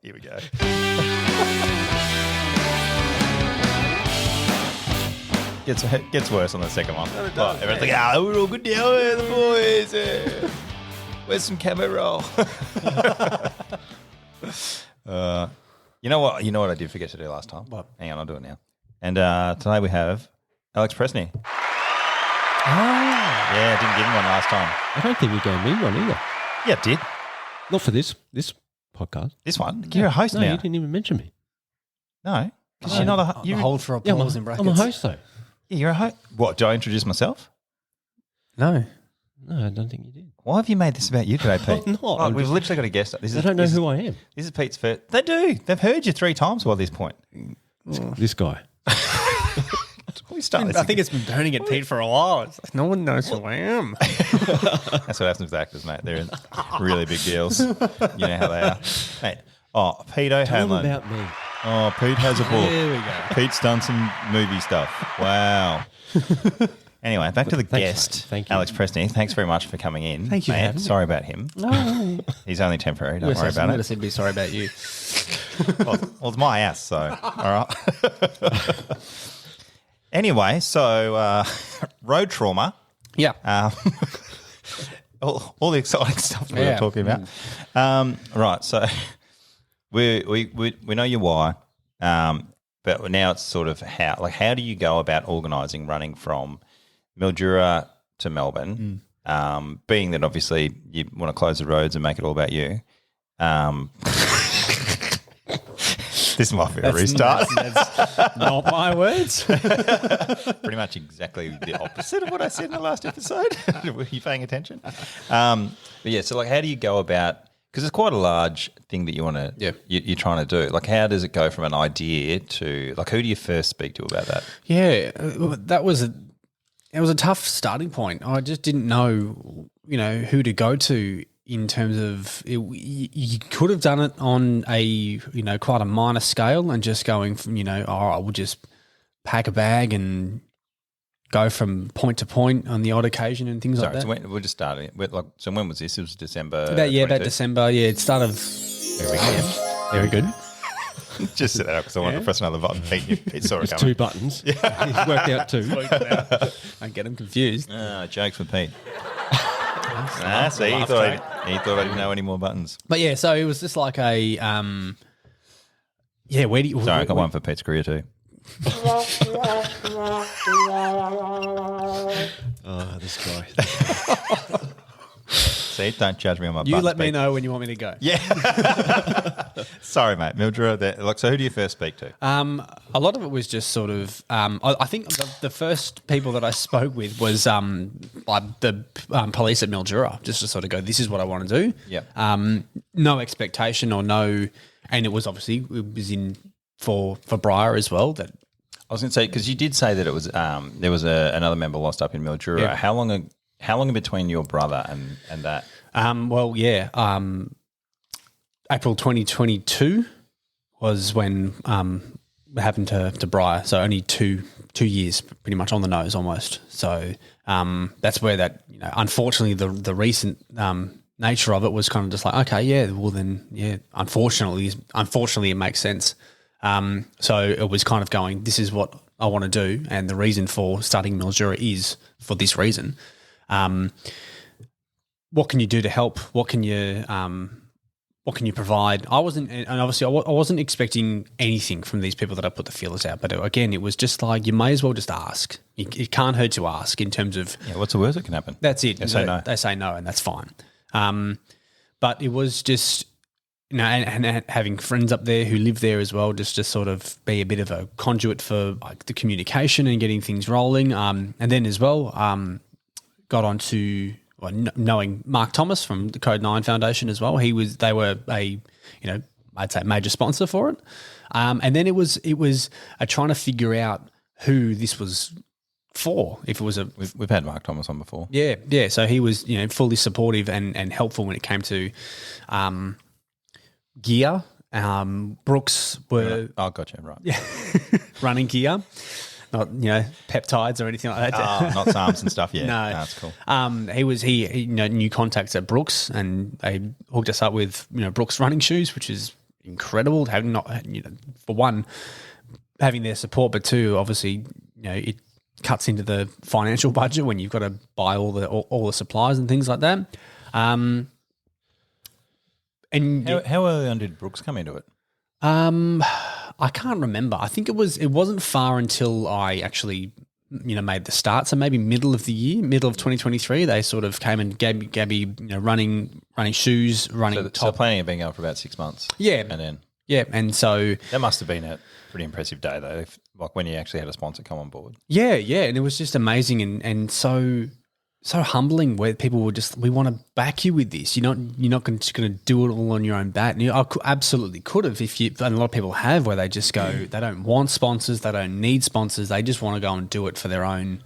Here we go. Gets worse on the second one. No, it does. Everyone's like, we're all good now, the boys. Where's some camo roll? You know what? You know what I did forget to do last time? What? Hang on, I'll do it now. And today we have Alex Prestney. Yeah, I didn't give him one last time. I don't think you gave me one either. Yeah, I did. Not for this podcast. This one? You're a host no, now. you didn't even mention me. No, because you're not a... You're, hold for applause in brackets. I'm a host though. yeah, you're a host. What, do I introduce myself? No. No, I don't think you did. Why have you made this about you today, Pete? I'm not. Oh, we've literally got a guest. They don't know who I am. This is Pete's first... They do. They've heard you 3 times by this point. This guy. We start I think it's been burning at Pete for a while. It's like, no one knows who I am. That's what happens with actors, mate. They're in really big deals. You know how they are. Mate, Pete Tell O'Hanlon. them about me. Oh, Pete has a book. There we go. Pete's done some movie stuff. Wow. Anyway, back to the guest, mate. Thank you. Alex Prestney. Thanks very much for coming in. Thank you for mate. having me. Sorry about him. No. He's only temporary. Don't worry about I it. said be sorry about you. Well, it's my ass, so all right. Anyway, so road trauma. Yeah. All the exciting stuff we were talking about. Right, so we know your why, but now it's sort of how do you go about organising running from Mildura to Melbourne, being that obviously you want to close the roads and make it all about you. This might be a restart. That's not my words. Pretty much exactly the opposite of what I said in the last episode. Were you paying attention? But yeah, so like how do you go about, because it's quite a large thing that you want to, you're trying to do. Like how does it go from an idea to, like who do you first speak to about that? Yeah, it was a tough starting point. I just didn't know, who to go to in terms of you could have done it on a, quite a minor scale and just going from, I will just pack a bag and go from point to point on the odd occasion and things like that. So we're just starting. So when was this? It was December. About December. Yeah, it started. Very good. Just set that up because I wanted to press another button. Pete saw it It's coming. 2 buttons. Yeah. He's worked out 2. Don't get them confused. Jokes with Pete. See, he thought I didn't know any more buttons. But yeah, so it was just like a, where do you... Sorry, I got one for Pete's career too. Oh, this guy. See, don't judge me on my buttons. You let me Pete. know when you want me to go. Yeah. Sorry, mate. Mildura, so who do you first speak to? A lot of it was just sort of, I think the first people that I spoke with was like the police at Mildura, just to sort of go, this is what I want to do. Yeah. No expectation or no, and it was obviously, it was in for Briar as well. That I was going to say, because you did say that it was there was another member lost up in Mildura. Yeah. How long in between your brother and that? April 2022 was when it happened to Briar. So only two years, pretty much on the nose almost. So that's where that, unfortunately the recent nature of it was kind of just like, okay, yeah, well then, yeah, unfortunately it makes sense. So it was kind of going, this is what I want to do, and the reason for starting Mildura is for this reason. What can you do to help? What can you provide? I wasn't expecting anything from these people that I put the feelers out. But again, it was just like, you may as well just ask. It can't hurt to ask in terms of... Yeah, what's the worst that can happen? That's it. They say no. They say no, and that's fine. But it was just... and having friends up there who live there as well, just to sort of be a bit of a conduit for like the communication and getting things rolling. And then as well, got on to knowing Mark Thomas from the Code 9 Foundation as well. They were a, I'd say major sponsor for it. And then it was trying to figure out who this was for. If it was we've had Mark Thomas on before. Yeah. So he was, fully supportive and helpful when it came to, gear. Brooks were... Oh, gotcha, right. Yeah, running gear. not peptides or anything like that. Oh, not SARMs and stuff. Yeah, No. that's cool. He knew contacts at Brooks, and they hooked us up with Brooks running shoes, which is incredible. Having for one, having their support, but two, obviously, it cuts into the financial budget when you've got to buy all the supplies and things like that. And How early on did Brooks come into it? I can't remember. I think it wasn't far until I actually made the start. So maybe middle of the year, middle of 2023, they sort of came and gave me running shoes, running So top. planning on being out for about 6 months. Yeah. And then And so that must have been a pretty impressive day though, like when you actually had a sponsor come on board. yeah, and it was just amazing and so humbling where people were just, we want to back you with this. You're not just going to do it all on your own bat. And I absolutely could have and a lot of people have, where they just go, they don't want sponsors, they don't need sponsors, they just want to go and do it for their own,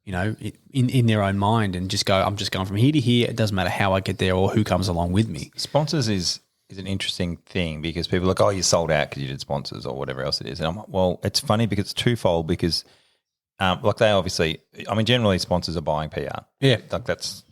in their own mind and just go, I'm just going from here to here. It doesn't matter how I get there or who comes along with me. Sponsors is an interesting thing because people are like, oh, you sold out because you did sponsors or whatever else it is. And I'm like, well, it's funny because it's twofold because they obviously, generally sponsors are buying PR. Yeah. That's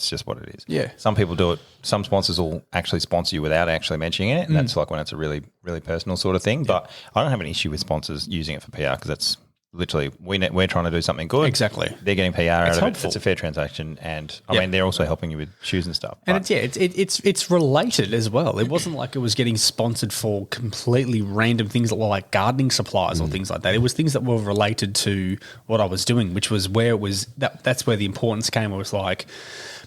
just what it is. Yeah. Some people do it. Some sponsors will actually sponsor you without actually mentioning it. And that's like when it's a really, really personal sort of thing. But I don't have an issue with sponsors using it for PR because that's literally, we're trying to do something good. Exactly. They're getting PR out of helpful. it. It's a fair transaction. And they're also helping you with shoes and stuff. And it's related as well. It wasn't like it was getting sponsored for completely random things that were like gardening supplies or things like that. It was things that were related to what I was doing, which was where it was that's where the importance came. It was like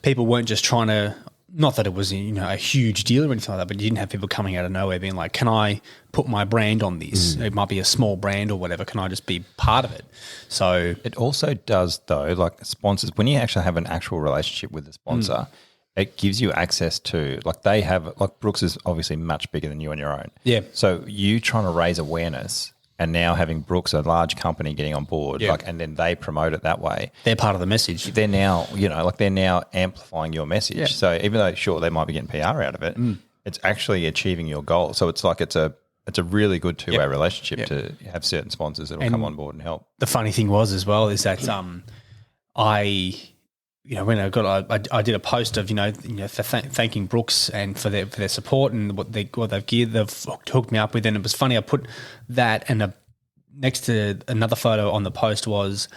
people weren't just trying to, not that it was a huge deal or anything like that, but you didn't have people coming out of nowhere being like, can I put my brand on this? It might be a small brand or whatever. Can I just be part of it? So it also does though, like sponsors, when you actually have an actual relationship with the sponsor, it gives you access to, like they have, like Brooks is obviously much bigger than you on your own. Yeah. So you trying to raise awareness and now having Brooks, a large company, getting on board, and then they promote it that way. they're part of the message. They're now, they're now amplifying your message. Yeah. So even though, sure, they might be getting PR out of it, it's actually achieving your goal. So it's like it's a really good two-way relationship to have certain sponsors that will come on board and help. The funny thing was as well is that when I did a post of thanking Brooks and for their support and what they've hooked me up with, and it was funny. I put that and next to another photo on the post was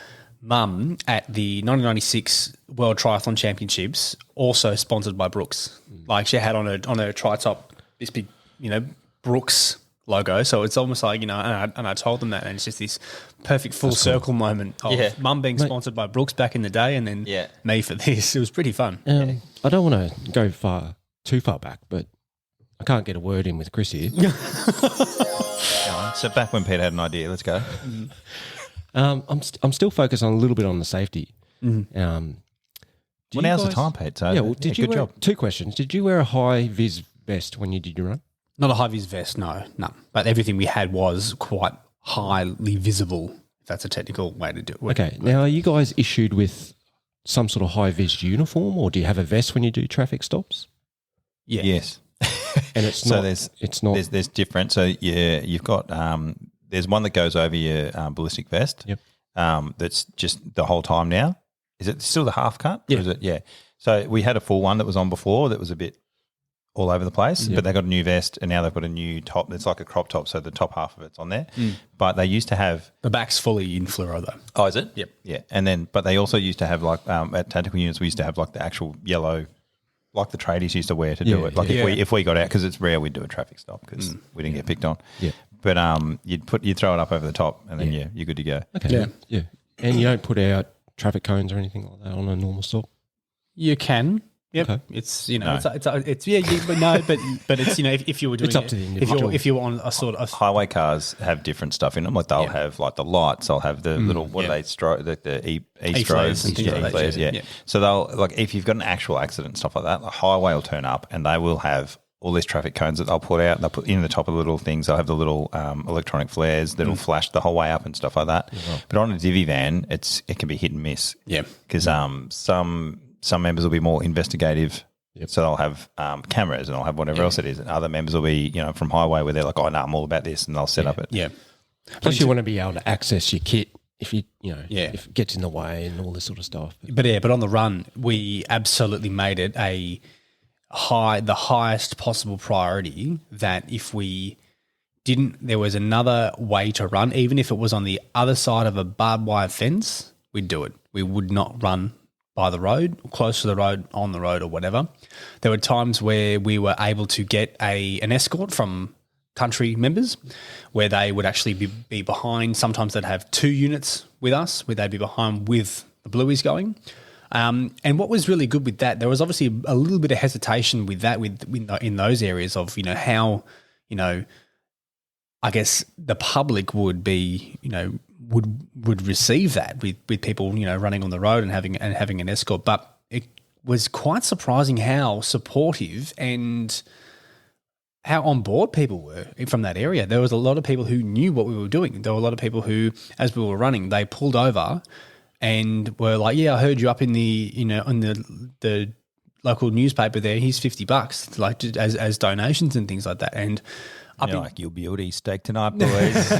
Mum at the 1996 World Triathlon Championships, also sponsored by Brooks. Like she had on her tri-top this big Brooks logo. So it's almost like, and I told them that, and it's just this perfect full circle moment of Mum being sponsored by Brooks back in the day and then me for this. It was pretty fun. I don't want to go too far back, but I can't get a word in with Chris here. So back when Pete had an idea, let's go. I'm still focused on a little bit on the safety. Now's the time, Pete. So did you good job. 2 questions. Did you wear a high vis vest when you did your run? Not a high-vis vest, no. But everything we had was quite highly visible, if that's a technical way to do it. Okay. Now, are you guys issued with some sort of high-vis uniform, or do you have a vest when you do traffic stops? Yeah. Yes. And it's so not. There's different. So you've got there's one that goes over your ballistic vest. Yep. That's just the whole time now. Is it still the half cut? Yeah. Or is it? Yeah. So we had a full one that was on before that was a bit all over the place, but they got a new vest and now they've got a new top. It's like a crop top, so the top half of it's on there. But they used to have the back's fully in fluoro though. Oh, is it? Yep. Yeah, and then but they also used to have like at tactical units we used to have like the actual yellow, like the tradies used to wear to do it. Like if we got out, because it's rare we'd do a traffic stop because we didn't get picked on. Yeah. But you'd throw it up over the top and then you're good to go. Okay. Yeah. And you don't put out traffic cones or anything like that on a normal stop? You can. Yep. Okay. It's but it's if you were doing it's up to the individual. if you're on a sort of Highway cars have different stuff in them. Like they'll have like the lights. They'll have the little what are they? The E-flares and things like that, E-flares, yeah. So they'll like if you've got an actual accident and stuff like that, the highway will turn up and they will have all these traffic cones that they'll put out. They'll put in the top of the little things. They'll have the little electronic flares that'll flash the whole way up and stuff like that. But on a divvy van, it can be hit and miss. Yeah. Because some members will be more investigative. Yep. So they'll have cameras and they'll have whatever else it is. And other members will be, from highway where they're like, oh, no, I'm all about this. And they'll set up it. Yeah. Plus you want to be able to access your kit if if it gets in the way and all this sort of stuff. But on the run, we absolutely made it the highest possible priority that if we there was another way to run, even if it was on the other side of a barbed wire fence, we'd do it. We would not run by the road, close to the road, on the road or whatever. There were times where we were able to get an escort from country members where they would actually be behind. Sometimes they'd have 2 units with us where they'd be behind with the blueies going. And what was really good with that, there was obviously a little bit of hesitation with that in those areas of, how, I guess the public would be, would receive that with people, running on the road and having an escort. But it was quite surprising how supportive and how on board people were from that area. There was a lot of people who knew what we were doing. There were a lot of people who, as we were running, they pulled over and were like, "Yeah, I heard you up in the, on the local newspaper there. Here's $50, like as donations and things like that." And you'll be able to eat steak tonight, boys. Put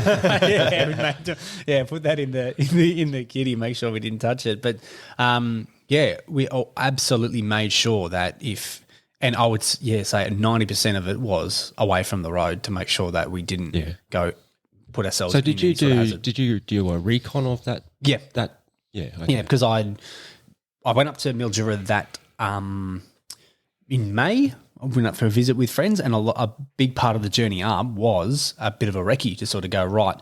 that in the kitty. Make sure we didn't touch it. But we absolutely made sure that and I would say 90% of it was away from the road to make sure that we didn't go put ourselves. So did you do a recon of that? Yeah, Okay. because I went up to Mildura that in May. I went up for a visit with friends, and a big part of the journey up was a bit of a recce to sort of go, right,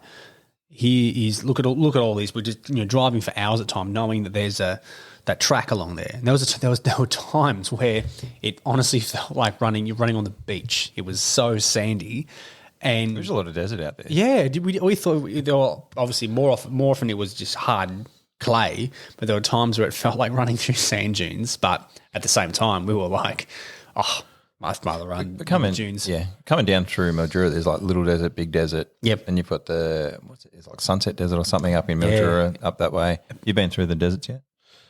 here is look at all these. We're just driving for hours at a time, knowing that there's that track along there. And there were times where it honestly felt like you're running on the beach. It was so sandy, and there's a lot of desert out there. Yeah, we thought there were obviously more often it was just hard clay, but there were times where it felt like running through sand dunes. But at the same time, we were like, oh. I'd rather run dunes. Yeah, coming down through Mildura, there's like Little Desert, Big Desert. Yep. And you've got it's like Sunset Desert or something up in Mildura, up that way. You've been through the deserts yet?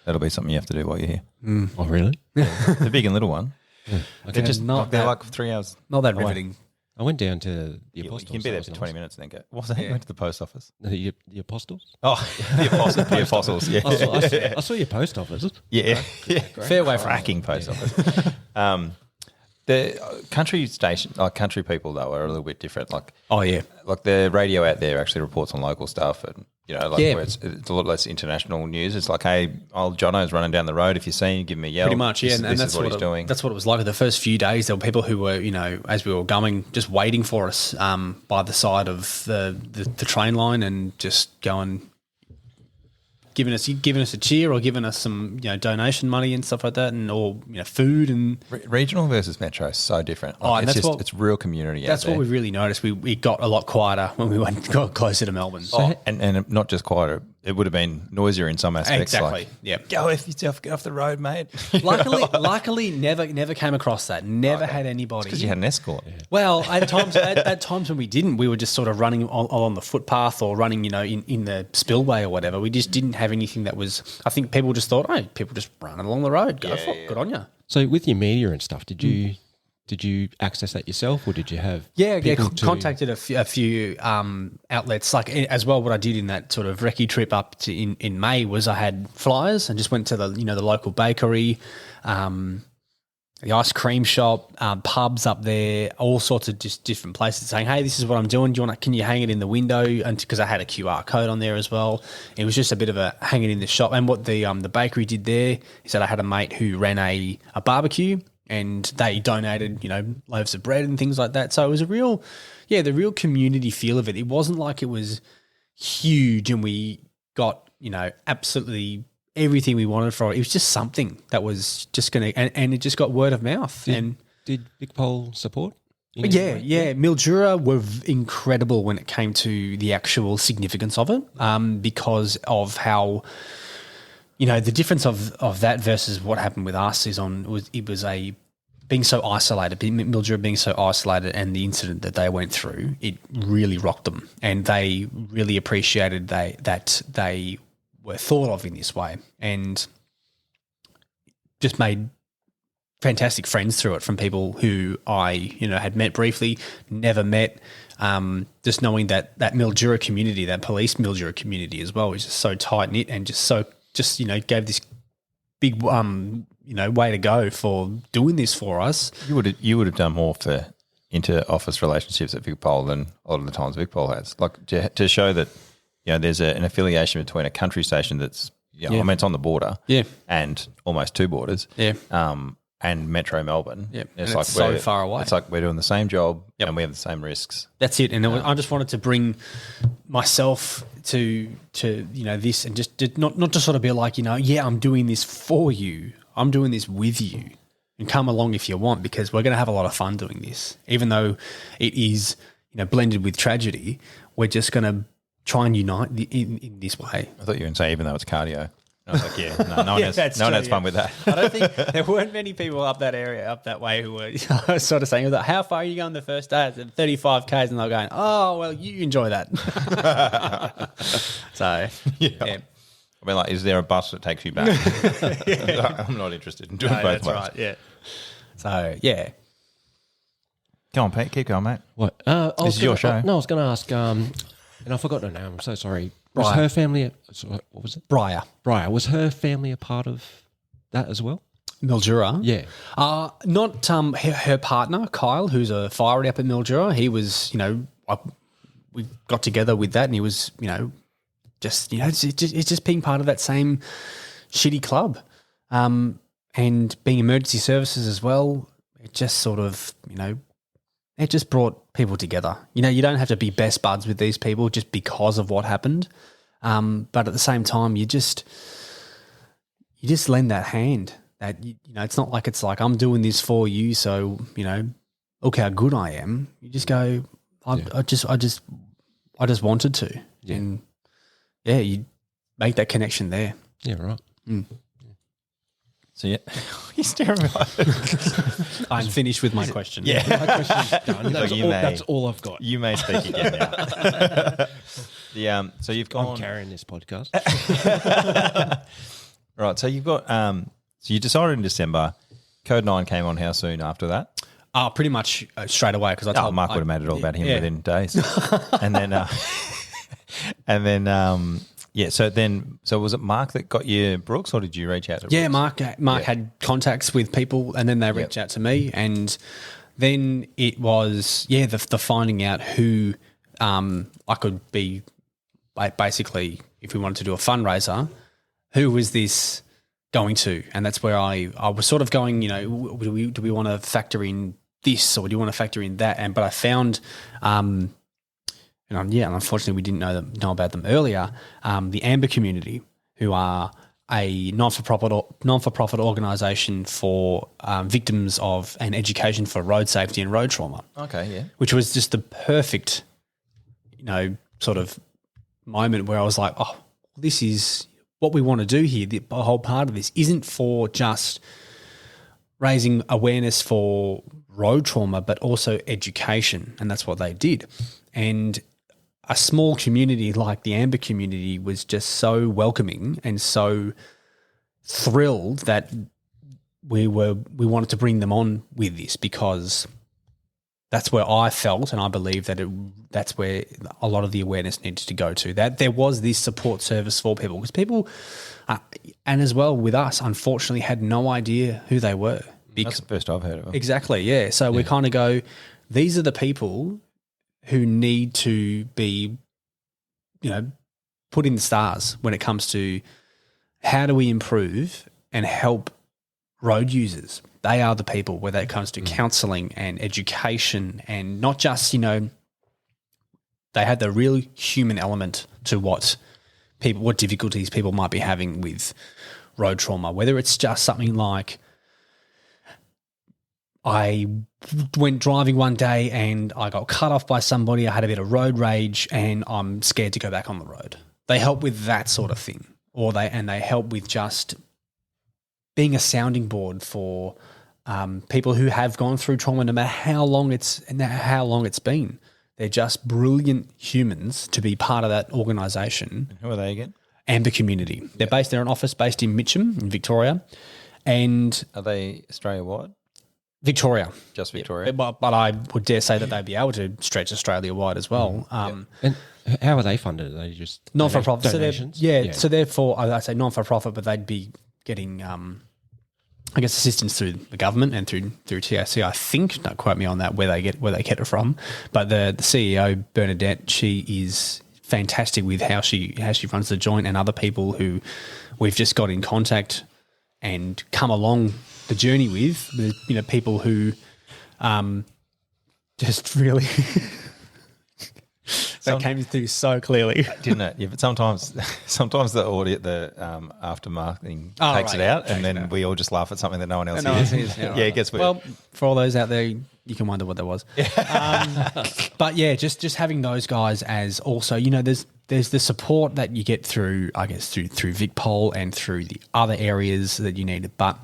That'll be something you have to do while you're here. Mm. Oh, really? Yeah. The big and little one. Yeah. Okay. They're like 3 hours. Not that riveting. I went down to the Apostles. You can be there for 20 minutes and then go. What was that? You went to the post office. The Apostles? Oh, the Apostles. Yeah. I saw your post office. Yeah. Fair way for cracking post office. The country station, like country people though, are a little bit different. Like, like the radio out there actually reports on local stuff, and where it's a lot less international news. It's like, hey, old Jono's running down the road. If you see him, give me a yell. Pretty much, yeah. This is what he's doing. That's what it was like. The first few days, there were people who were, as we were going, just waiting for us by the side of the train line and just going. Giving us a cheer or giving us some donation money and stuff like that, and or food and regional versus metro is so different. Like, it's real community. That's what we really noticed. We got a lot quieter when we got closer to Melbourne. And not just quieter. It would have been noisier in some aspects. Exactly. Like, yeah. Go F yourself. Get off the road, mate. Luckily, never came across that. Never had anybody. Because you had an escort. Yeah. Well, at times when we didn't, we were just sort of running along the footpath or running, in the spillway or whatever. We just didn't have anything that was. I think people just thought, oh, people just running along the road. Go for it. Good on you. So with your media and stuff, did you access that yourself, or did you have? Contacted a few outlets. Like as well, what I did in that sort of recce trip up to in May was I had flyers and just went to the local bakery, the ice cream shop, pubs up there, all sorts of just different places, saying, "Hey, this is what I'm doing. Can you hang it in the window?" And because I had a QR code on there as well, it was just a bit of a hang it in the shop. And what the bakery did there is that I had a mate who ran a barbecue. And they donated, loaves of bread and things like that. So it was the real community feel of it. It wasn't like it was huge and we got, absolutely everything we wanted for it. It was just something that was just going to, and it just got word of mouth. Did Big Pole support? Yeah. Mildura were incredible when it came to the actual significance of it, because of how. The difference of that versus what happened with us being so isolated, Mildura being so isolated, and the incident that they went through, it really rocked them, and they really appreciated that they were thought of in this way, and just made fantastic friends through it from people who I, had met briefly, never met. Just knowing that Mildura community, that police Mildura community as well, is just so tight knit and gave this big way to go for doing this for us. You would have done more for inter-office relationships at Vicpol than a lot of the times Vicpol has. Like to show that there's an affiliation between a country station that's I mean it's on the border, and almost two borders, and Metro Melbourne. Yeah, it's like so far away. It's like we're doing the same job and we have the same risks. That's it. And I just wanted to bring myself to this, and just not just sort of be like, I'm doing this for you. I'm doing this with you, and come along if you want, because we're going to have a lot of fun doing this. Even though it is blended with tragedy, we're just going to try and unite in this way. I thought you were going to say even though it's cardio. I was like, no one has fun with that. I don't think there weren't many people up that area, up that way, who were sort of saying, how far are you going the first day? It's 35 Ks, and they're going, oh, well, you enjoy that. So, yeah. I mean, like, is there a bus that takes you back? I'm not interested in doing both ways. That's right, yeah. So, yeah. Go on, Pete. Keep going, mate. What? This is your show. No, I was going to ask, and I forgot her name. I'm so sorry. Was her family, what was it? Briar. Was her family a part of that as well? Mildura? Yeah. Not her partner, Kyle, who's a fireman up at Mildura. He was, we got together with that, and he was, it's just being part of that same shitty club. And being emergency services as well, it just sort of, it just brought people together. You don't have to be best buds with these people just because of what happened. But at the same time, you just lend that hand. That it's not like I'm doing this for you, so look how good I am. You just go, I just wanted to, and you make that connection there. Yeah, right. Mm. So you're staring at me. I'm finished with my question. Yeah, my question's done. That's all I've got. You may speak again now. So you've gone. I'm carrying this podcast. Right. So you've got. So you decided in December. Code 9 came on how soon after that? Pretty much straight away, because I told Mark would have made it all about him within days, and then. So was it Mark that got you Brooks, or did you reach out to Brooks? Yeah, Mark had contacts with people, and then they reached out to me, and then it was the finding out who I could be, basically, if we wanted to do a fundraiser, who was this going to? And that's where I was sort of going, do we want to factor in this, or do you want to factor in that? But I found and unfortunately we didn't know about them earlier, the Amber community, who are a non-for-profit organisation for victims of and education for road safety and road trauma. Okay, yeah. Which was just the perfect, sort of moment where I was like, oh, this is what we want to do here. The whole part of this isn't for just raising awareness for road trauma, but also education, and that's what they did. And a small community like the Amber community was just so welcoming and so thrilled that we wanted to bring them on with this, because that's where I felt, and I believe that that's where a lot of the awareness needed to go to, that there was this support service for people, because people, and as well with us, unfortunately had no idea who they were. That's the first I've heard of them. Exactly, yeah. So we kind of go, these are the people who need to be, put in the stars when it comes to how do we improve and help road users. They are the people where it comes to counselling and education, and not just, they had the real human element to what difficulties people might be having with road trauma, whether it's just something like, I went driving one day and I got cut off by somebody. I had a bit of road rage and I'm scared to go back on the road. They help with that sort of thing, or they help with just being a sounding board for people who have gone through trauma, no matter how long it's been. They're just brilliant humans to be part of that organisation. And who are they again? Amber Community. They're an office based in Mitcham in Victoria. And Are they Australia-wide? Victoria. Just Victoria? But I would dare say that they'd be able to stretch Australia-wide as well. And how are they funded? Are they just Non-for-profit. donations? So therefore, I say non-for-profit, but they'd be getting, I guess, assistance through the government and through TAC. I think, don't quote me on that, where they get it from. But the CEO, Bernadette, she is fantastic with how she runs the joint, and other people who we've just got in contact and come along the journey with, people who just really that came through so clearly, didn't it? Yeah, but sometimes the audio, the after marketing takes it out, and then we all just laugh at something that no one else hears. Yeah, it gets weird. Well, for all those out there, you can wonder what that was. But yeah, just having those guys as also, there's the support that you get through, I guess, through VicPol and through the other areas that you need. But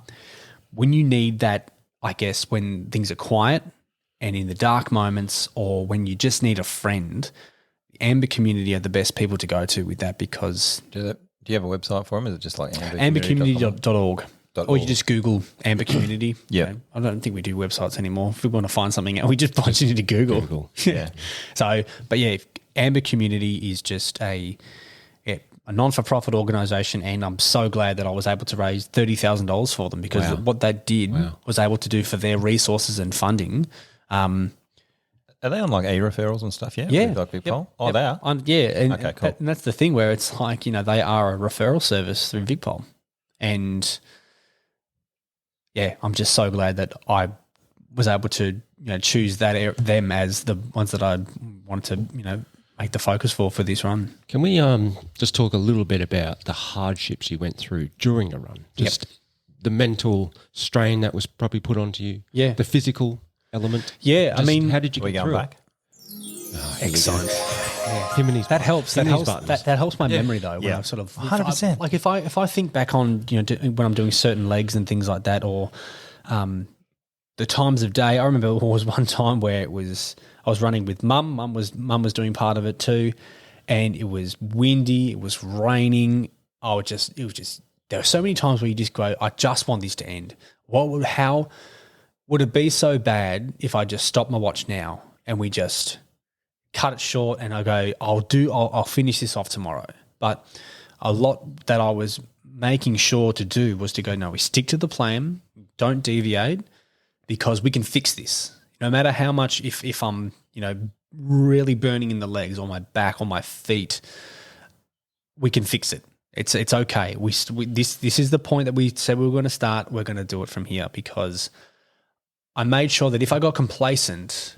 when you need that, I guess, when things are quiet and in the dark moments, or when you just need a friend, the Amber community are the best people to go to with that, because... Do you have a website for them? Is it just like ambercommunity.org? Or you just Google Amber Community. Yeah. I don't think we do websites anymore. If we want to find something out, we just punch it into Google. Yeah. So, but yeah, Amber Community is just a non-for-profit organisation, and I'm so glad that I was able to raise $30,000 for them, because what that did was able to do for their resources and funding. Are they on like e-referrals and stuff? Yeah. Yeah. Like VicPol? Oh, they are? Okay, cool. And that's the thing where it's like, they are a referral service through VicPol. And yeah, I'm just so glad that I was able to, choose them as the ones that I wanted to, make the focus for this run. Can we just talk a little bit about the hardships you went through during a run? Just the mental strain that was probably put onto you. Yeah. The physical element. Yeah, how did you get through back? Excellent. Him and his That helps. That helps my memory though. When I've sort of 100%. Like if I think back on when I'm doing certain legs and things like that, or the times of day. I remember there was one time where I was running with Mum. Mum was doing part of it too, and it was windy. It was raining. It was just. There were so many times where you just go, I just want this to end. How would it be so bad if I just stopped my watch now and we just cut it short, and I go, I'll finish this off tomorrow. But a lot that I was making sure to do was to go, no, we stick to the plan, don't deviate, because we can fix this. No matter how much, if I'm, really burning in the legs or my back or my feet, we can fix it. It's okay. This is the point that we said we were going to start. We're going to do it from here, because I made sure that if I got complacent,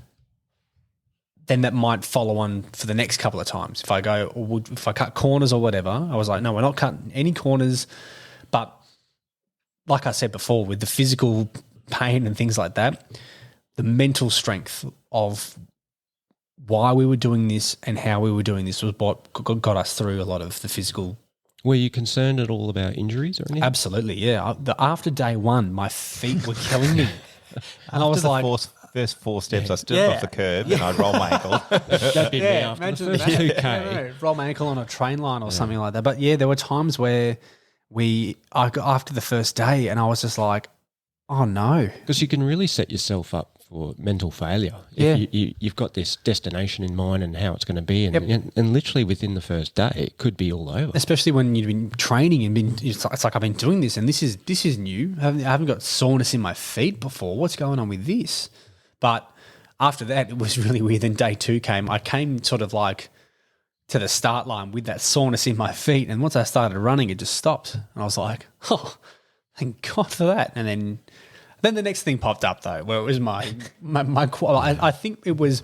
then that might follow on for the next couple of times. If I cut corners or whatever, I was like, no, we're not cutting any corners. But like I said before, with the physical pain and things like that, the mental strength of why we were doing this and how we were doing this was what got us through a lot of the physical. Were you concerned at all about injuries or anything? Absolutely, yeah. After day one, my feet were killing me. And I was like, first 4 steps, I stood off the curb and I'd roll my ankle. That'd be me after the first 2K. Roll my ankle on a train line or something like that. But yeah, there were times where after the first day, and I was just like, oh no. Because you can really set yourself up for mental failure. If you've got this destination in mind and how it's going to be, and literally within the first day, it could be all over. Especially when you've been training and it's like I've been doing this, and this is new. I haven't got soreness in my feet before. What's going on with this? But after that, it was really weird. Then day 2 came. I came sort of like to the start line with that soreness in my feet, and once I started running, it just stopped. And I was like, oh, thank God for that. And then the next thing popped up though, where it was my quad. I think it was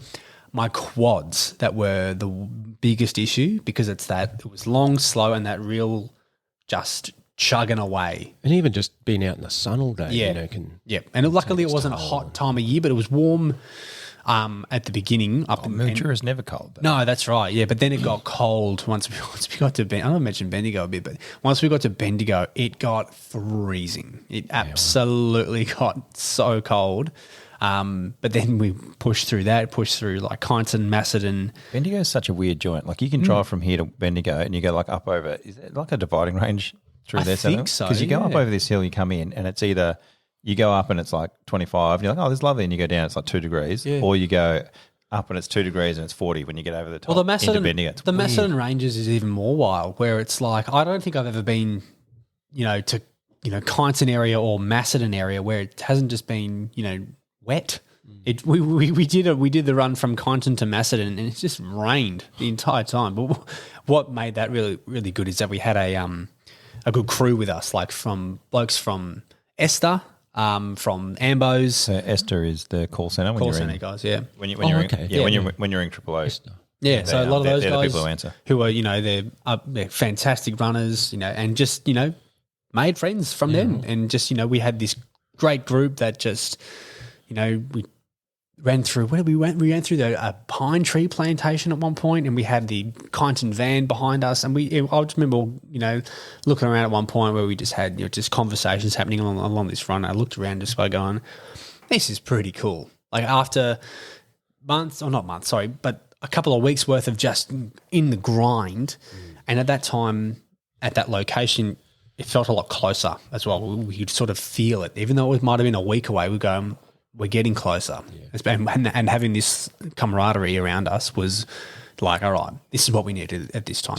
my quads that were the biggest issue, because it was long, slow, and that real just chugging away. And even just being out in the sun all day, can. Yeah, and luckily it wasn't a hot time of year, but it was warm at the beginning. Mildura is never cold. Though. No, that's right. Yeah, but then it got cold once we got to Bendigo. I don't mention Bendigo a bit, but once we got to Bendigo, it got freezing. It absolutely got so cold. But then we pushed through like Kyneton, Macedon. Bendigo is such a weird joint. Like you can drive from here to Bendigo and you go like up over. Is it like a dividing range through I there? think so, Because you go up yeah. over this hill, you come in, and it's either you go up and it's like 25, and you're like, oh, this is lovely, and you go down, it's like 2 degrees, or you go up and it's 2 degrees and it's 40 when you get over the top. Well, the into Bendigo. It's the weird. Macedon Ranges is even more wild, where it's like I don't think I've ever been, to Kyneton area or Macedon area where it hasn't just been wet. We did the run from Kyneton to Macedon and it's just rained the entire time. But what made that really really good is that we had a good crew with us, like from blokes from Esther, from Ambos. So Esther is the call centre when Call you're centre in, guys, yeah. when you're okay. when you're in Triple O. Yeah, so a lot of those they're guys the people who answer. who are, they're fantastic runners, and just, made friends from them. And just, we had this great group that just, we ran through, we ran through a pine tree plantation at one point, and we had the Kyneton van behind us. And I just remember, looking around at one point where we just had, just conversations happening along this run. I looked around just by going, this is pretty cool. Like after but a couple of weeks worth of just in the grind. And at that time, at that location, it felt a lot closer as well. We could sort of feel it. Even though it might have been a week away, we're getting closer. And having this camaraderie around us was like, all right, this is what we needed at this time.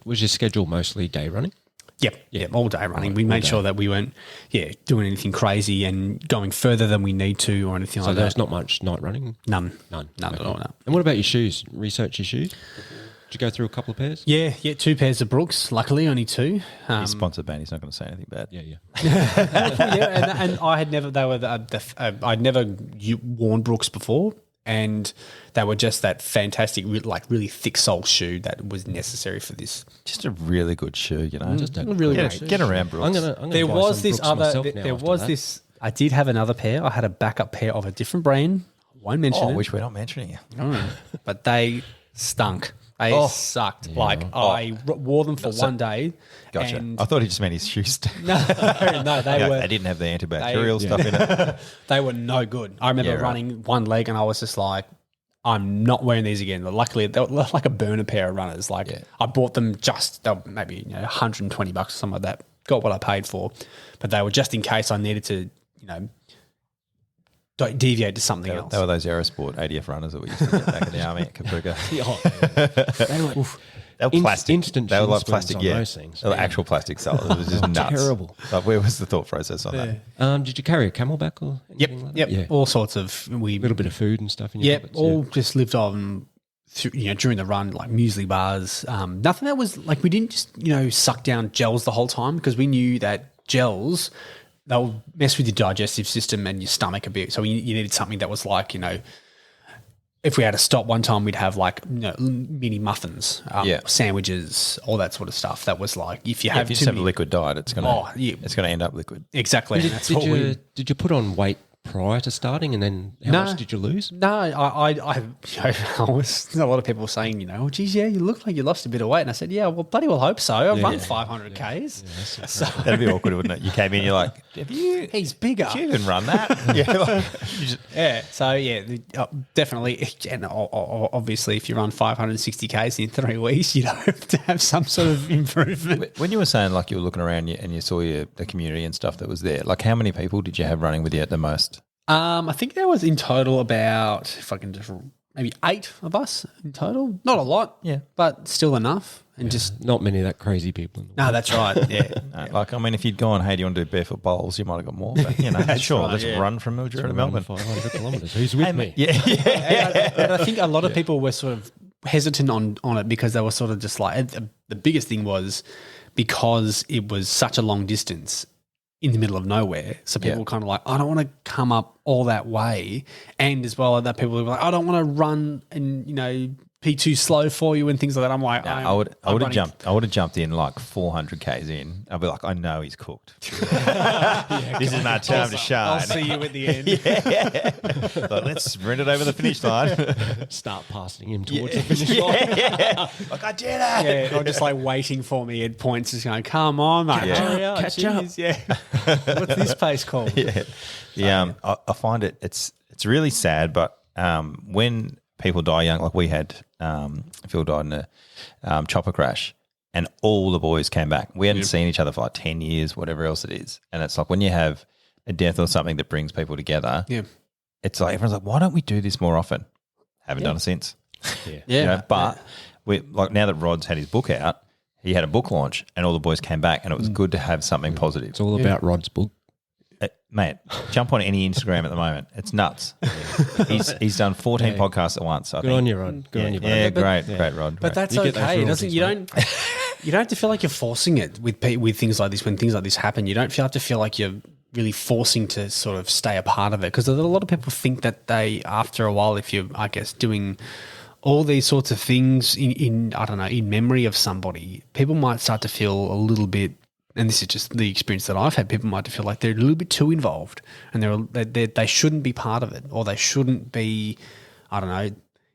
Was your schedule mostly day running? Yep, all day running. We made sure that we weren't, doing anything crazy and going further than we need to or anything like that. So there's not much night running? None at all. No. And what about your shoes? Research your shoes? Did you go through a couple of pairs? Yeah, 2 pairs of Brooks. Luckily, only 2. He's sponsored band. He's not going to say anything bad. Yeah. and I had never. They were. I'd never worn Brooks before, and they were just that fantastic, really thick sole shoe that was necessary for this. Just a really good shoe, Just a really great good shoe. Get around, Brooks. I'm gonna There buy was some this Brooks other. myself now There after was that. this. I did have another pair. I had a backup pair of a different brand. I won't mention it. which we're not mentioning you. But they stunk. They sucked. I wore them for one day. Gotcha. And I thought he just meant his shoes. no, they were. They didn't have the antibacterial stuff in it. They were no good. I remember running one leg and I was just like, I'm not wearing these again. Luckily, they were like a burner pair of runners. I bought them they were maybe $120 or something like that. Got what I paid for, but they were just in case I needed to, deviate to something else. They were those Aerosport ADF runners that we used to get back in the army at Kapooka. They were plastic. Instant they were like shin plastic, splints on those things. They were actual plastic soles. It was just nuts. Terrible. Like, where was the thought process on that? Did you carry a camelback or anything like that? Yep. Yeah. All sorts of A little bit of food and stuff in your pockets. all just lived on during the run, like muesli bars. Nothing that was like we didn't just suck down gels the whole time because we knew that gels they'll mess with your digestive system and your stomach a bit. So you needed something that was like if we had to stop one time, we'd have like mini muffins, sandwiches, all that sort of stuff. That was like if you have just have a liquid diet, it's gonna end up liquid. Exactly. Did you put on weight prior to starting, and then how much did you lose? No, I was a lot of people were saying, oh, geez, yeah, you look like you lost a bit of weight, and I said, yeah, well, bloody well hope so. I run 500 Ks. So That'd be awkward, wouldn't it? You came in, you're like, he's bigger. Did you even run that? So definitely, and obviously, if you run 560 Ks in 3 weeks, you'd hope to have some sort of improvement. When you were saying like you were looking around and you saw the community and stuff that was there, like how many people did you have running with you at the most? I think there was in total about, if I can just, maybe 8 of us in total. Not a lot, but still enough. And just not many of that crazy people. No, that's right. Yeah. Like, I mean, if you'd gone, hey, do you want to do barefoot bowls? You might have got more. But, let's run from Mildura to Melbourne. 500 kilometres. Who's with me? And I think a lot of people were sort of hesitant on it because they were sort of just like, the biggest thing was because it was such a long distance in the middle of nowhere. So people were kind of like, I don't want to come up all that way. And as well, that people were like, I don't want to run and, be too slow for you and things like that. I'm like, I would have jumped in like 400 Ks in. I'd be like, I know he's cooked. This is my time to shine. I'll see you at the end. Like, let's sprint it over the finish line. Start passing him towards the finish line. Like, I did it. Yeah, or just like waiting for me at points, just going, come on, mate. Catch up. Yeah. What's this place called? I find it's really sad, but when people die young, like we had, Phil died in a chopper crash, and all the boys came back. We hadn't seen each other for like 10 years, whatever else it is. And it's like when you have a death or something that brings people together, it's like everyone's like, why don't we do this more often? Haven't done it since. But we like now that Rod's had his book out, he had a book launch and all the boys came back, and it was good to have something positive. It's all about Rod's book. Mate, jump on any Instagram at the moment. It's nuts. He's done 14 podcasts at once. Good on you, Rod. Good on you, buddy. Yeah, great, Rod. But that's okay. You don't have to feel like you're forcing it with things like this. When things like this happen, you don't have to feel like you're really forcing to sort of stay a part of it, because a lot of people think that they, after a while, if you're, I guess, doing all these sorts of things in I don't know, in memory of somebody, people might start to feel a little bit. And this is just the experience that I've had. People might feel like they're a little bit too involved, and they shouldn't be part of it, or they shouldn't be. I don't know.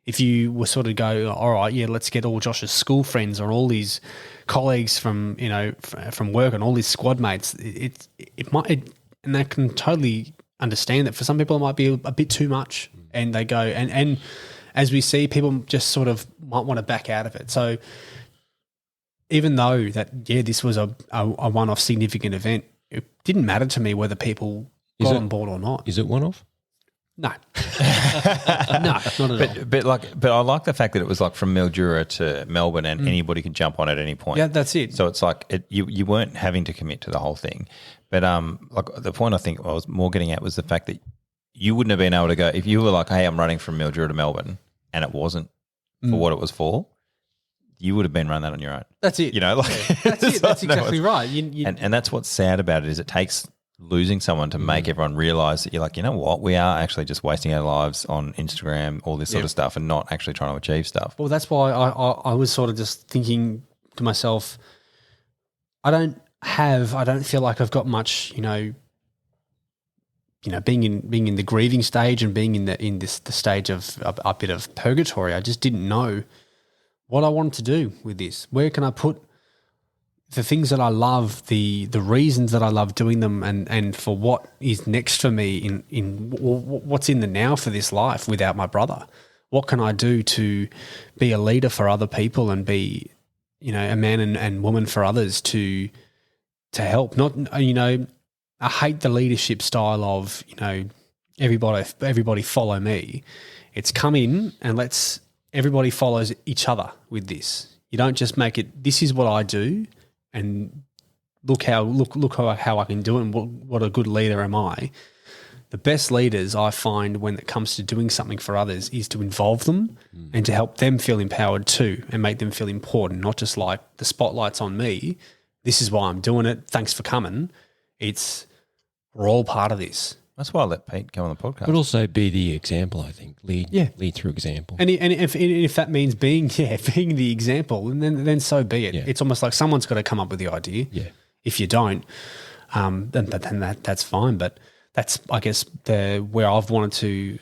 If you were sort of go, all right, yeah, let's get all Josh's school friends or all these colleagues from from work and all these squad mates, it might, and they can totally understand that for some people it might be a bit too much, and they go and as we see, people just sort of might want to back out of it. So. Even though that, this was a one-off significant event, it didn't matter to me whether people got on board or not. Is it one-off? No. No, not at all. But I like the fact that it was like from Mildura to Melbourne, and anybody can jump on at any point. Yeah, that's it. So it's like you weren't having to commit to the whole thing. But like the point I think I was more getting at was the fact that you wouldn't have been able to go, if you were like, hey, I'm running from Mildura to Melbourne, and it wasn't for what it was for, you would have been running that on your own. That's it. That's it. That's exactly right. And that's what's sad about it, is it takes losing someone to make everyone realise that you're like, you know what, we are actually just wasting our lives on Instagram, all this sort of stuff, and not actually trying to achieve stuff. Well, that's why I was sort of just thinking to myself, I don't feel like I've got much, being in the grieving stage and being in the stage of a bit of purgatory. I just didn't know what I wanted to do with this. Where can I put the things that I love, the reasons that I love doing them, and for what is next for me in what's in the now for this life without my brother? What can I do to be a leader for other people and be, a man and woman for others to help? Not, I hate the leadership style of, everybody follow me. It's come in and everybody follows each other with this. You don't just make it, this is what I do, and look how I can do it, and what a good leader am I. The best leaders I find when it comes to doing something for others is to involve them and to help them feel empowered too, and make them feel important, not just like the spotlight's on me. This is why I'm doing it. Thanks for coming. We're all part of this. That's why I let Pete come on the podcast. But also be the example, I think. Lead through example. And if that means being the example, and then so be it. Yeah. It's almost like someone's got to come up with the idea. Yeah. If you don't, then that's fine. But that's, I guess, where I've wanted to.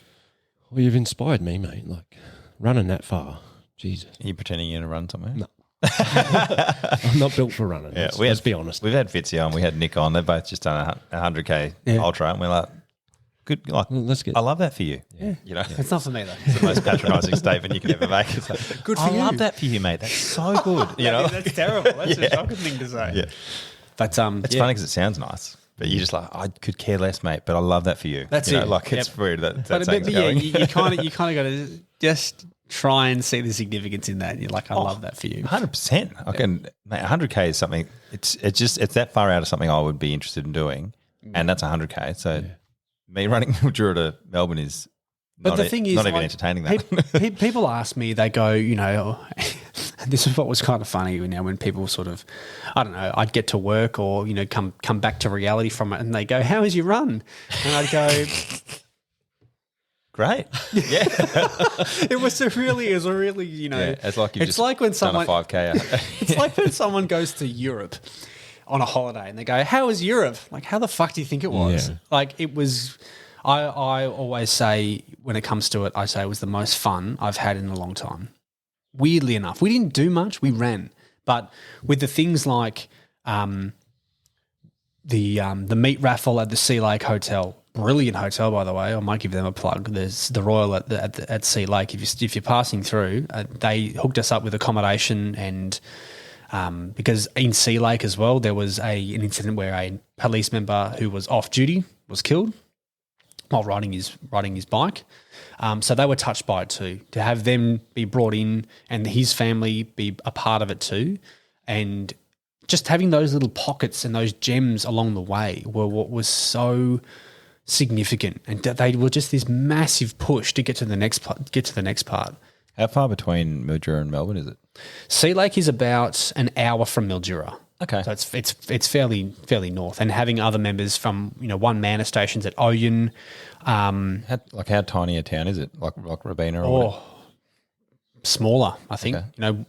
Well, you've inspired me, mate. Like running that far, Jesus. Are you pretending you're going to run somewhere? No. I'm not built for running. Yeah, let's be honest. We've had Fitzy on, we had Nick on. They've both just done a 100K ultra, and we're like, good. Like, let's get. I love that for you. Yeah, it's not for me though. It's the most patronising statement you can ever make. It's like, good for you. I love that for you, mate. That's so good. That's terrible. That's a shocking thing to say. Yeah, but it's funny because it sounds nice. But you just like, I could care less, mate. But I love that for you. That's it. Like it's weird that. But you kind of got to just try and see the significance in that. You're like, I love that for you. 100%. I can, mate, 100K is something. It's that far out of something I would be interested in doing, and that's 100K. So me running Mildura to Melbourne is. But the thing is, not even entertaining that. People ask me, they go, this is what was kind of funny, when people sort of, I don't know, I'd get to work or, come back to reality from it, and they go, how was your run? And I'd go, great. Yeah. It was a really, it's like it's like when someone done a 5K. It's like when someone goes to Europe on a holiday and they go, how was Europe? Like, how the fuck do you think it was? Yeah. Like, it was. I always say, when it comes to it, I say it was the most fun I've had in a long time. Weirdly enough, we didn't do much. We ran, but with the things like the meat raffle at the Sea Lake Hotel, brilliant hotel by the way. I might give them a plug. There's the Royal at Sea Lake. If you're passing through, they hooked us up with accommodation and because in Sea Lake as well, there was an incident where a police member who was off duty was killed while riding his bike. So they were touched by it too. To have them be brought in and his family be a part of it too, and just having those little pockets and those gems along the way were what was so significant, and they were just this massive push to get to the next part. How far between Mildura and Melbourne is it? Sea Lake is about an hour from Mildura. Okay, so it's fairly north, and having other members from one manor stations at Oyen. How tiny a town is it? Like Robina or smaller, I think. Okay.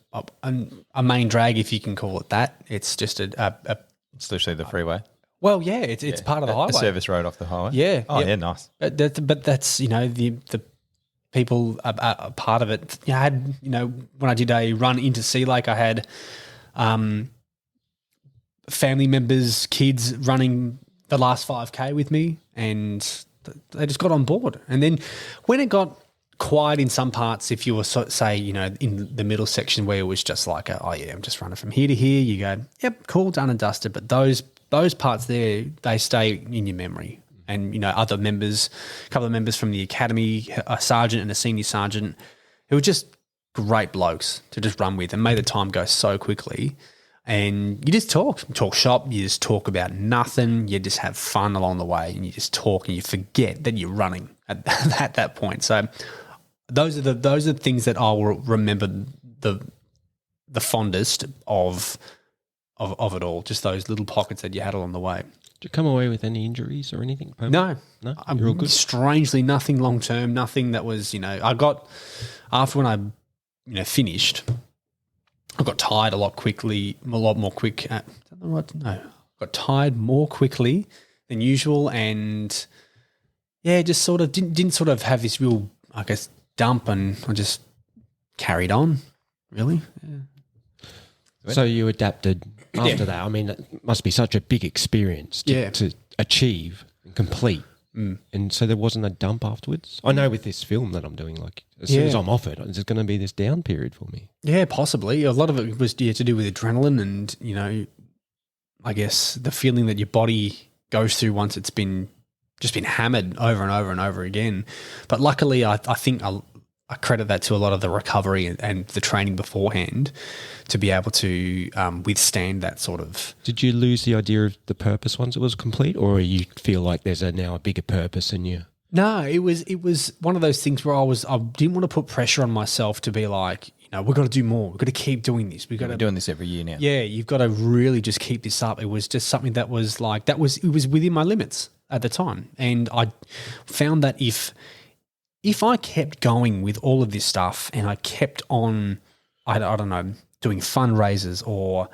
A main drag, if you can call it that. It's just it's literally the freeway. Well, yeah, it's part of the highway. A service road off the highway. Yeah. Oh, yeah, nice. But that's the people are part of it. I had when I did a run into Sea Lake, I had family members, kids running the last 5K with me, and they just got on board. And then when it got quiet in some parts, if you were say in the middle section where it was just like I'm just running from here to here, you go, yep, cool, done and dusted. But those parts there, they stay in your memory. And other members, a couple of members from the academy, a sergeant and a senior sergeant, who were just great blokes to just run with and made the time go so quickly. And you just talk shop, you just talk about nothing, you just have fun along the way, and you just talk and you forget that you're running at that point. So those are the things that I will remember the fondest of it all. Just those little pockets that you had along the way. Did you come away with any injuries or anything? No, you're all good. Strangely, nothing long term. Nothing that was I got after when I finished. I got tired a lot more quick. Got tired more quickly than usual, and just sort of didn't sort of have this real, I guess, dump, and I just carried on. Really. Yeah. So you adapted after that. I mean, it must be such a big experience to achieve and complete. And so there wasn't a dump afterwards? I know with this film that I'm doing, like as soon as I'm off it, it's going to be this down period for me. Yeah, possibly. A lot of it was to do with adrenaline and, I guess the feeling that your body goes through once it's been hammered over and over and over again. But luckily, I think I credit that to a lot of the recovery and the training beforehand to be able to withstand that sort of. Did you lose the idea of the purpose once it was complete, or you feel like there's now a bigger purpose in you? No, it was one of those things where I didn't want to put pressure on myself to be like, we've got to do more. We've got to keep doing this. We're doing this every year now. Yeah, you've got to really just keep this up. It was just something that was like it was within my limits at the time, and I found that if I kept going with all of this stuff and I kept on, I don't know, doing fundraisers or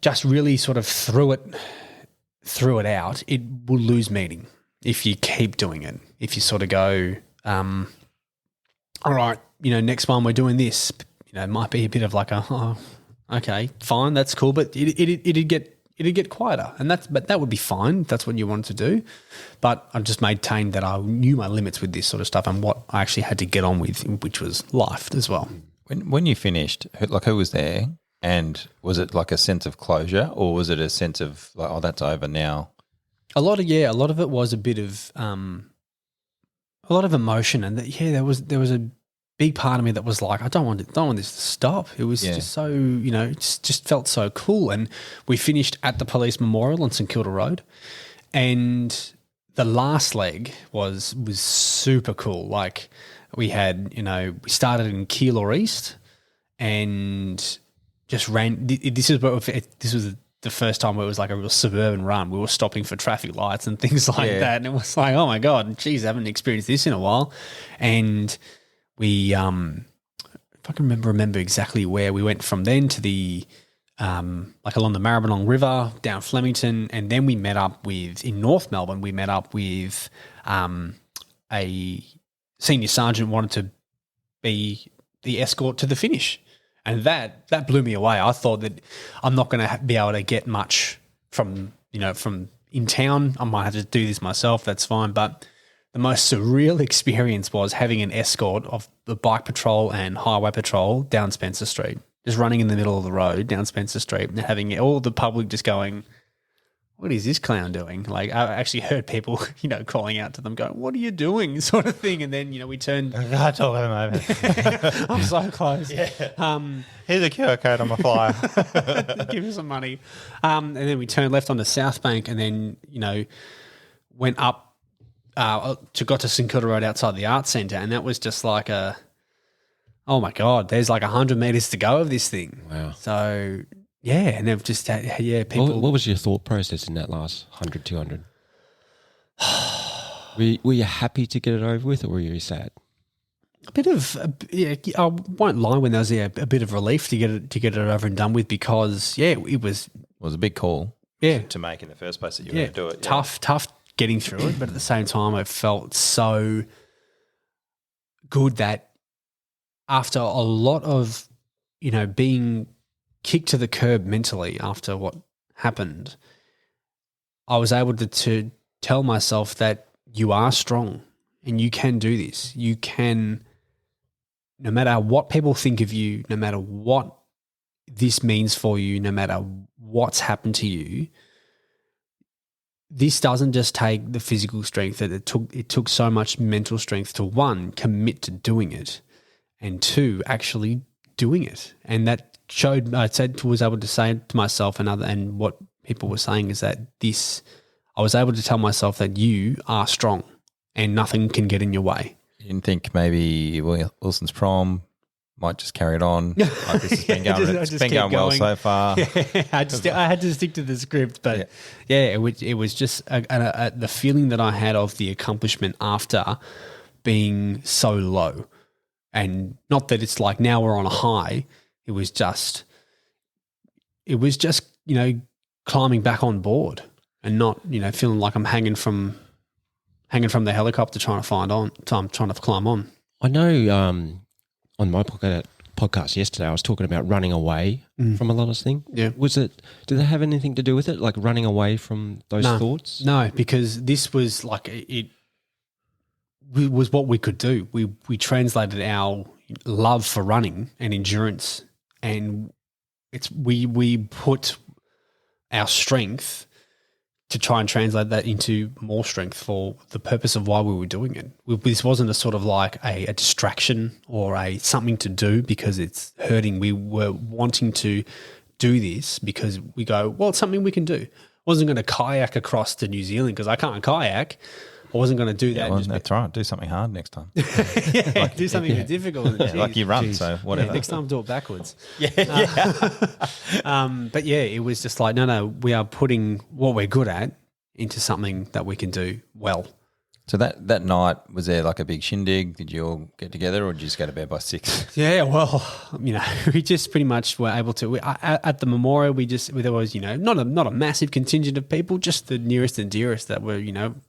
just really sort of threw it out, it will lose meaning if you keep doing it. If you sort of go, all right, next one we're doing this, it might be a bit of like okay, fine, that's cool, but it'd get quieter, and that would be fine if that's what you wanted to do. But I just maintained that I knew my limits with this sort of stuff and what I actually had to get on with, which was life as well. When you finished, who was there, and was it like a sense of closure, or was it a sense of like, oh, that's over now? A lot of it was a bit of a lot of emotion, and there was a big part of me that was like, I don't want this to stop. It was just so, it just felt so cool. And we finished at the police memorial on St Kilda Road, and the last leg was super cool. Like we had, we started in Keilor East and just ran. This was the first time where it was like a real suburban run. We were stopping for traffic lights and things like that. And it was like, oh my God, geez, I haven't experienced this in a while. And we, if I can remember exactly where we went from then to the, like along the Maribyrnong River, down Flemington, and then we met up in North Melbourne, we met up with a senior sergeant wanted to be the escort to the finish. And that blew me away. I thought that I'm not going to be able to get much from in town. I might have to do this myself. That's fine. But the most surreal experience was having an escort of the bike patrol and highway patrol down Spencer Street. just running in the middle of the road down Spencer Street and having all the public just going, what is this clown doing? Like, I actually heard people, calling out to them going, what are you doing? Sort of thing. And then, we turned. I can't talk at the moment. I'm so close. Yeah. Here's a QR code on my flyer. Give me some money. And then we turned left onto South Bank and then, went up got to St Kilda Road outside the Arts Centre. And that was just like oh my God, there's like 100 metres to go of this thing. Wow. So, yeah, and they've just people. What was your thought process in that last 100, 200? Were you happy to get it over with, or were you sad? A bit of, I won't lie when there was a bit of relief to get it over and done with because, it was a big call to make in the first place that you were going to do it. Tough getting through it, but at the same time it felt so good that after a lot of, being kicked to the curb mentally after what happened, I was able to tell myself that you are strong and you can do this. You can, no matter what people think of you, no matter what this means for you, no matter what's happened to you, this doesn't just take the physical strength. That it took so much mental strength to, one, commit to doing it, and two, actually doing it. And that was able to say to myself and what people were saying is that I was able to tell myself that you are strong and nothing can get in your way. You didn't think maybe Wilson's prom might just carry it on? Like this has been going, it's been going well so far. Yeah, I had to stick to the script, but it was just the feeling that I had of the accomplishment after being so low. And not that it's like now we're on a high. It was just climbing back on board and not, feeling like I'm hanging from the helicopter trying to climb on. I know on my podcast yesterday I was talking about running away from a lot of things. Yeah. Did it have anything to do with it, like running away from those thoughts? No, because this was like it was what we could do. We translated our love for running and endurance, and we put our strength to try and translate that into more strength for the purpose of why we were doing it. This wasn't a sort of like a distraction or something to do because it's hurting. We were wanting to do this because we go, well, it's something we can do. I wasn't going to kayak across to New Zealand because I can't kayak. I wasn't going to do that. Well, that's right. Do something hard next time. Do something difficult. Like you run, so whatever. Next time do it backwards. But it was just like, no, we are putting what we're good at into something that we can do well. So that night, was there like a big shindig? Did you all get together or did you just go to bed by 6? Yeah, well, we just pretty much were able to. At the memorial, there was, not a massive contingent of people, just the nearest and dearest that were,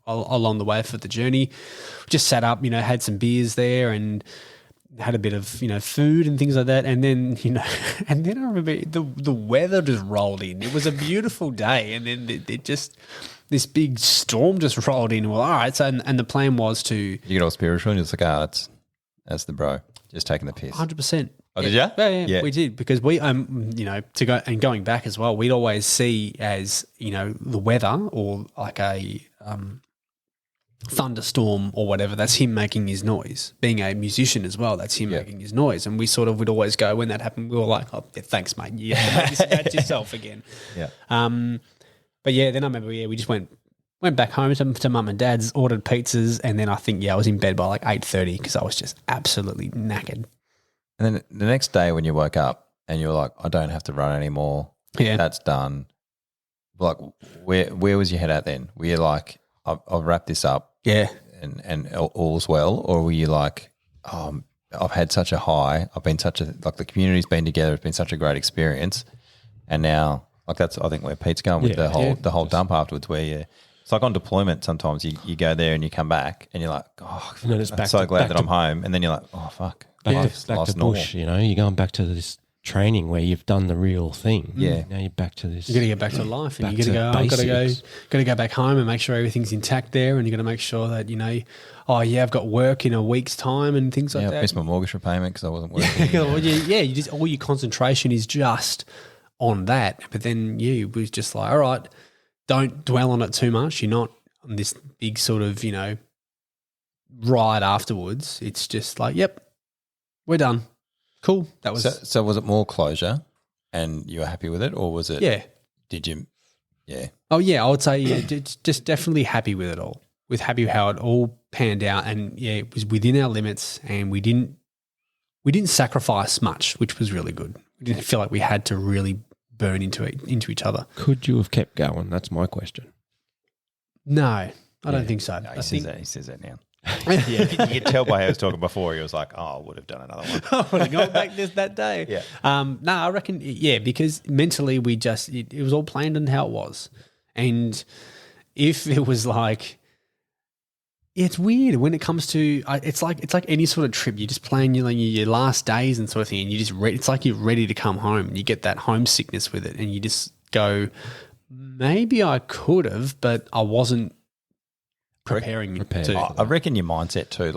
along the way for the journey. Just sat up, had some beers there and had a bit of, food and things like that. And then, I remember the weather just rolled in. It was a beautiful day. And then this big storm just rolled in. Well, all right. So, and the plan was to. You get all spiritual and you're just like, that's the bro, just taking the piss. 100%. Oh, did you? Yeah, we did because we, to go and going back as well, we'd always see as, the weather or like a thunderstorm or whatever, that's him making his noise. Being a musician as well, that's him making his noise. And we sort of would always go, when that happened, we were like, oh, yeah, thanks, mate. You have to make this about yourself again. Yeah. But yeah, then I remember, we just went back home to mum and dad's, ordered pizzas, and then I think, I was in bed by like 8:30 because I was just absolutely knackered. And then the next day when you woke up and you were like, I don't have to run anymore. Yeah. That's done. Like, where was your head at then? Were you like, I've wrapped this up and all's well? Or were you like, I've had such a high, the community's been together, it's been such a great experience, and now... Like that's, I think, where Pete's going with the whole dump afterwards. Where it's like on deployment. Sometimes you go there and you come back and you're like, oh, I'm so glad that I'm home. And then you're like, oh fuck, back to bush. You're going back to this training where you've done the real thing. Yeah. Now you're back to this. You got to get back to life, and Back you got to to go. I've basics. got to go back home and make sure everything's intact there, and you got to make sure that I've got work in a week's time and things like I that. missed my mortgage repayment because I wasn't working. You just all your concentration is just on that. But then you was just like, all right, don't dwell on it too much. You're not on this big sort of ride afterwards. It's just like, yep, we're done. Cool. That was So was it more closure, and you were happy with it, or was it? yeah. Did you? Yeah. Oh yeah, I would say just definitely happy with it all. With happy how it all panned out, and it was within our limits, and we didn't sacrifice much, which was really good. We didn't feel like we had to really burn into each other. Could you have kept going? That's my question. No, I don't think so. No, I he think says that now. Yeah, you could tell by how he was talking before. He was like, "Oh, I would have done another one." I would have gone back that day. Yeah. No, I reckon. Yeah, because mentally we just it was all planned and how it was, and if it was like. It's weird when it comes to it's like any sort of trip. You just plan your last days and sort of thing, and you just it's like you're ready to come home, and you get that homesickness with it, and you just go, maybe I could have, but I wasn't prepared. I reckon your mindset too,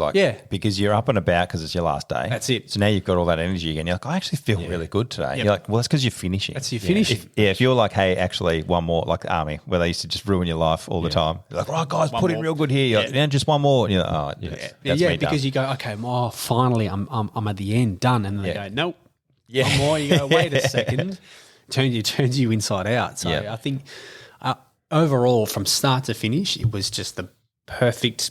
because you're up and about because it's your last day. That's it. So now you've got all that energy again. You're like, I actually feel really good today. Yep. You're like, well, that's because you're finishing. That's you finishing. If you're like, hey, actually, one more, like the army, where they used to just ruin your life all the time. You're like, all right, guys, put in real good here. You're like, now just one more. And you're like, oh, that's me because done. you go, okay, finally, I'm at the end, done, and then they go, nope, one more. You go, wait a second, turns you inside out. So I think overall, from start to finish, it was just the perfect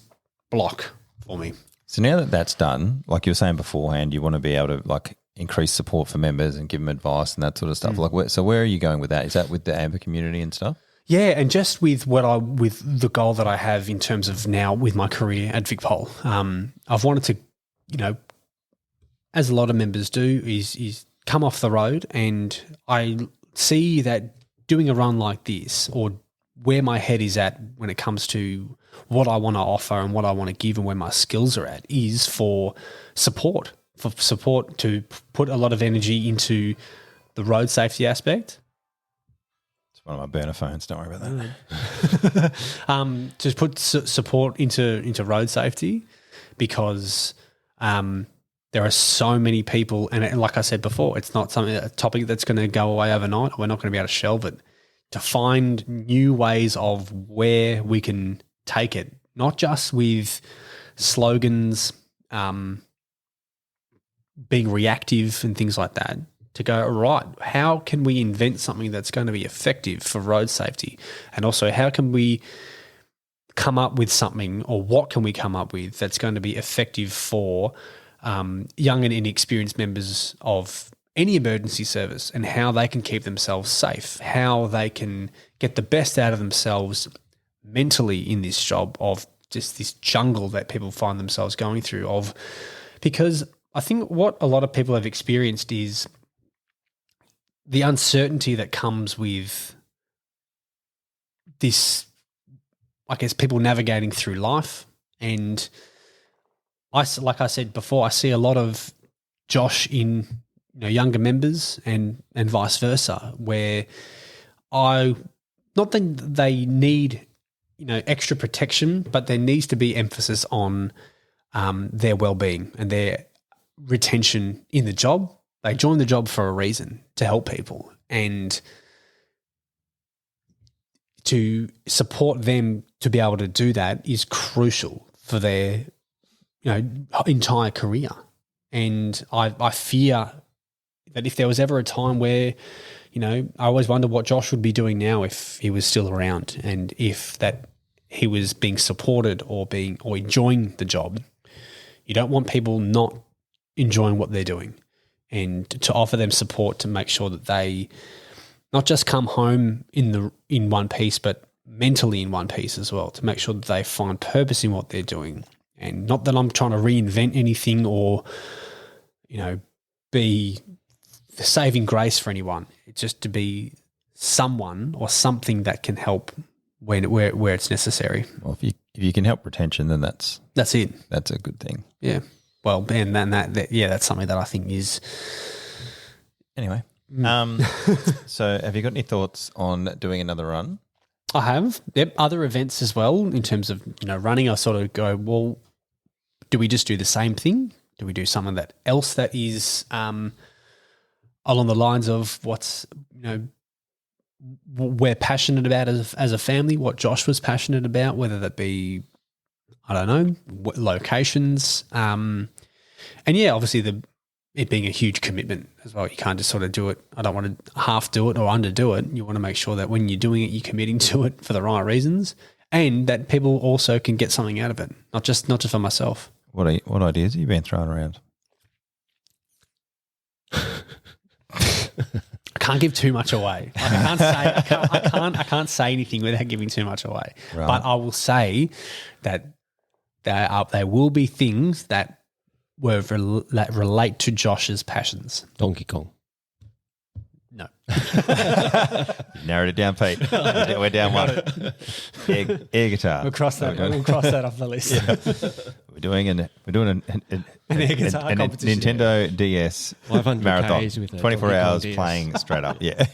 block for me. So now that that's done, like you were saying beforehand, you want to be able to like increase support for members and give them advice and that sort of stuff. Like, where are you going with that? Is that with the AMBER community and stuff? Yeah, and just with the goal that I have in terms of now with my career at VicPol, I've wanted to, as a lot of members do, is come off the road, and I see that doing a run like this, or where my head is at when it comes to what I want to offer and what I want to give and where my skills are at, is for support to put a lot of energy into the road safety aspect. It's one of my burner phones. Don't worry about that. To put support into road safety, because there are so many people, and like I said before, it's not a topic that's going to go away overnight. We're not going to be able to shelve it. To find new ways of where we can take it, not just with slogans, being reactive and things like that, to go, all right, how can we invent something that's going to be effective for road safety? And also, how can we come up with something, or what can we come up with that's going to be effective for young and inexperienced members of any emergency service, and how they can keep themselves safe, how they can get the best out of themselves mentally in this job of just this jungle that people find themselves going through of. Because I think what a lot of people have experienced is the uncertainty that comes with this, I guess, people navigating through life. And like I said before, I see a lot of Josh in younger members and vice versa, where not that they need extra protection, but there needs to be emphasis on their well-being and their retention in the job. They join the job for a reason, to help people, and to support them to be able to do that is crucial for their entire career. And I fear that if there was ever a time where, I always wonder what Josh would be doing now if he was still around, and if that he was being supported or enjoying the job. You don't want people not enjoying what they're doing, and to offer them support to make sure that they not just come home in one piece, but mentally in one piece as well, to make sure that they find purpose in what they're doing. And not that I'm trying to reinvent anything or, be the saving grace for anyone. It's just to be someone or something that can help where it's necessary. Well, if you can help retention, then that's it. That's a good thing. Yeah. Well, and then that's something that I think is Anyway, so have you got any thoughts on doing another run? I have. Yep, other events as well in terms of, running. I sort of go, well, do we just do the same thing? Do we do something else that is along the lines of what's, we're passionate about as a family, what Josh was passionate about, whether that be, I don't know, locations. And yeah, obviously it being a huge commitment as well. You can't just sort of do it. I don't want to half do it or underdo it. You want to make sure that when you're doing it, you're committing to it for the right reasons and that people also can get something out of it, not just for myself. What ideas have you been throwing around? I can't give too much away. I can't say anything without giving too much away. Right. But I will say that there will be things that relate to Josh's passions. Donkey Kong. No. You've narrowed it down, Pete. We're down one. Air guitar. We'll cross that off the list. Yeah. We're doing an air guitar competition. Nintendo DS marathon. 24 hours playing straight up. Yeah.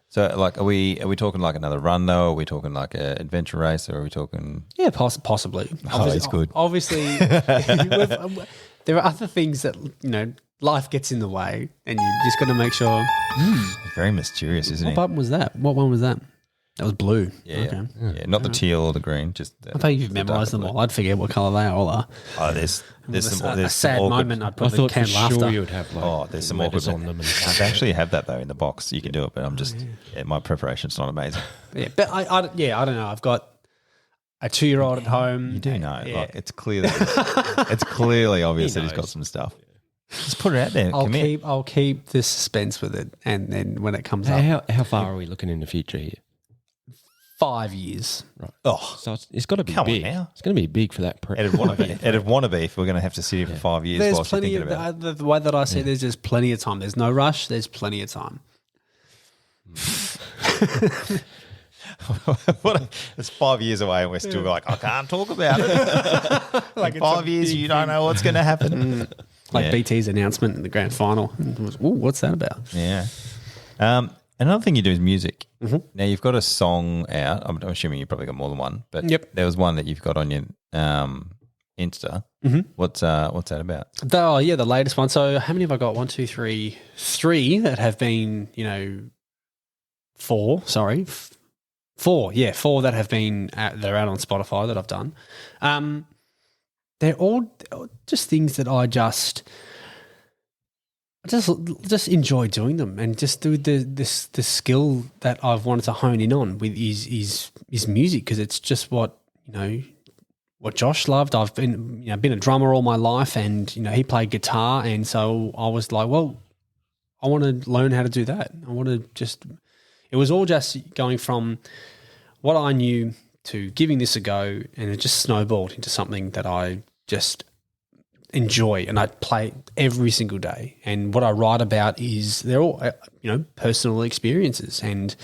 So, like, are we talking like another run though? Are we talking like an adventure race, or are we talking? Yeah, possibly. Oh, it's good. Obviously, there are other things that life gets in the way, and you just got to make sure. Very mysterious, isn't it? What button was that? What one was that? That was blue. Yeah, okay. Not the teal or the green. Just I thought you've memorised them all. I'd forget what colour they all are. Oh, there's a sad moment. I'd put the can laughter. Sure you would have there's some awkward on them. I actually have that though in the box. You can do it, but I'm just my preparation's not amazing. Yeah, but I don't know. I've got a 2-year-old at home. You do know, like it's clearly obvious that he's got some stuff. Just put it out there. I'll keep the suspense with it, and then when it comes up, how far are we looking in the future here? 5 years. Right. Oh, so it's got to be big. Now. It's going to be big for that. It'd want to be if we're going to have to sit here for 5 years. There's plenty of the way that I see it, there's just plenty of time. There's no rush. There's plenty of time. It's 5 years away, and we're still like, I can't talk about it. Like in 5 years, you don't know what's going to happen. Like BT's announcement in the grand final. What's that about? Yeah. Another thing you do is music. Mm-hmm. Now, you've got a song out. I'm assuming you've probably got more than one, but there was one that you've got on your Insta. Mm-hmm. What's that about? The latest one. So how many have I got? 1, 2, 3, 3 that have been, 4. Sorry, 4. Yeah, 4 that have been. They're out on Spotify that I've done. They're all just things that I just enjoy doing them, and just do the skill that I've wanted to hone in on with is music, because it's just what Josh loved. I've been a drummer all my life, and he played guitar, and so I was like, well, I want to learn how to do that. I want to it was all just going from what I knew to giving this a go, and it just snowballed into something that I just enjoy, and I play every single day. And what I write about is they're all personal experiences, and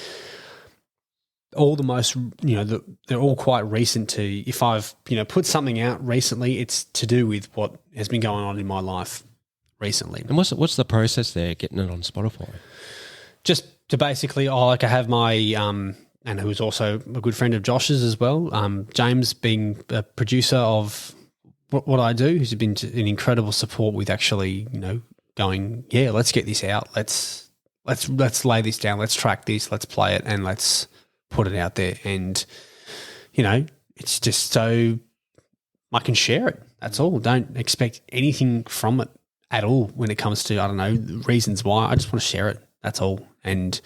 all the most they're all quite recent to. If I've put something out recently, it's to do with what has been going on in my life recently. And what's the process there, getting it on Spotify? Just to basically, I have my and who's also a good friend of Josh's as well, James, being a producer of what I do, who's been an incredible support with actually, going, let's get this out. Let's lay this down. Let's track this. Let's play it, and let's put it out there. And, it's just so I can share it. That's all. Don't expect anything from it at all when it comes to, I don't know, reasons why. I just want to share it. That's all. And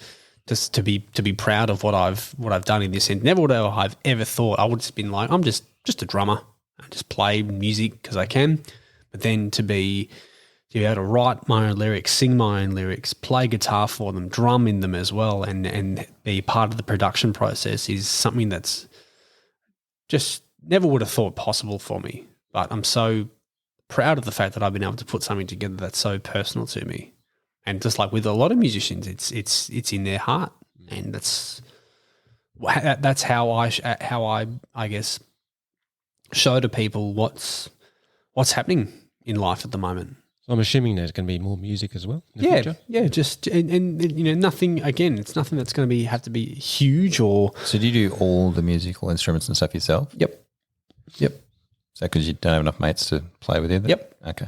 just to be proud of what I've done in this. And never would I've ever thought I would have just been like, I'm just a drummer. I just play music because I can. But then to be able to write my own lyrics, sing my own lyrics, play guitar for them, drum in them as well, and be part of the production process is something that's just never would have thought possible for me. But I'm so proud of the fact that I've been able to put something together that's so personal to me. And just like with a lot of musicians, it's in their heart, and that's how I guess show to people what's happening in life at the moment. So I'm assuming there's going to be more music as well in the future? Yeah, just and nothing. Again, it's nothing that's going to have to be huge or. So do you do all the musical instruments and stuff yourself? Yep. Is that because you don't have enough mates to play with you? Then? Yep. Okay.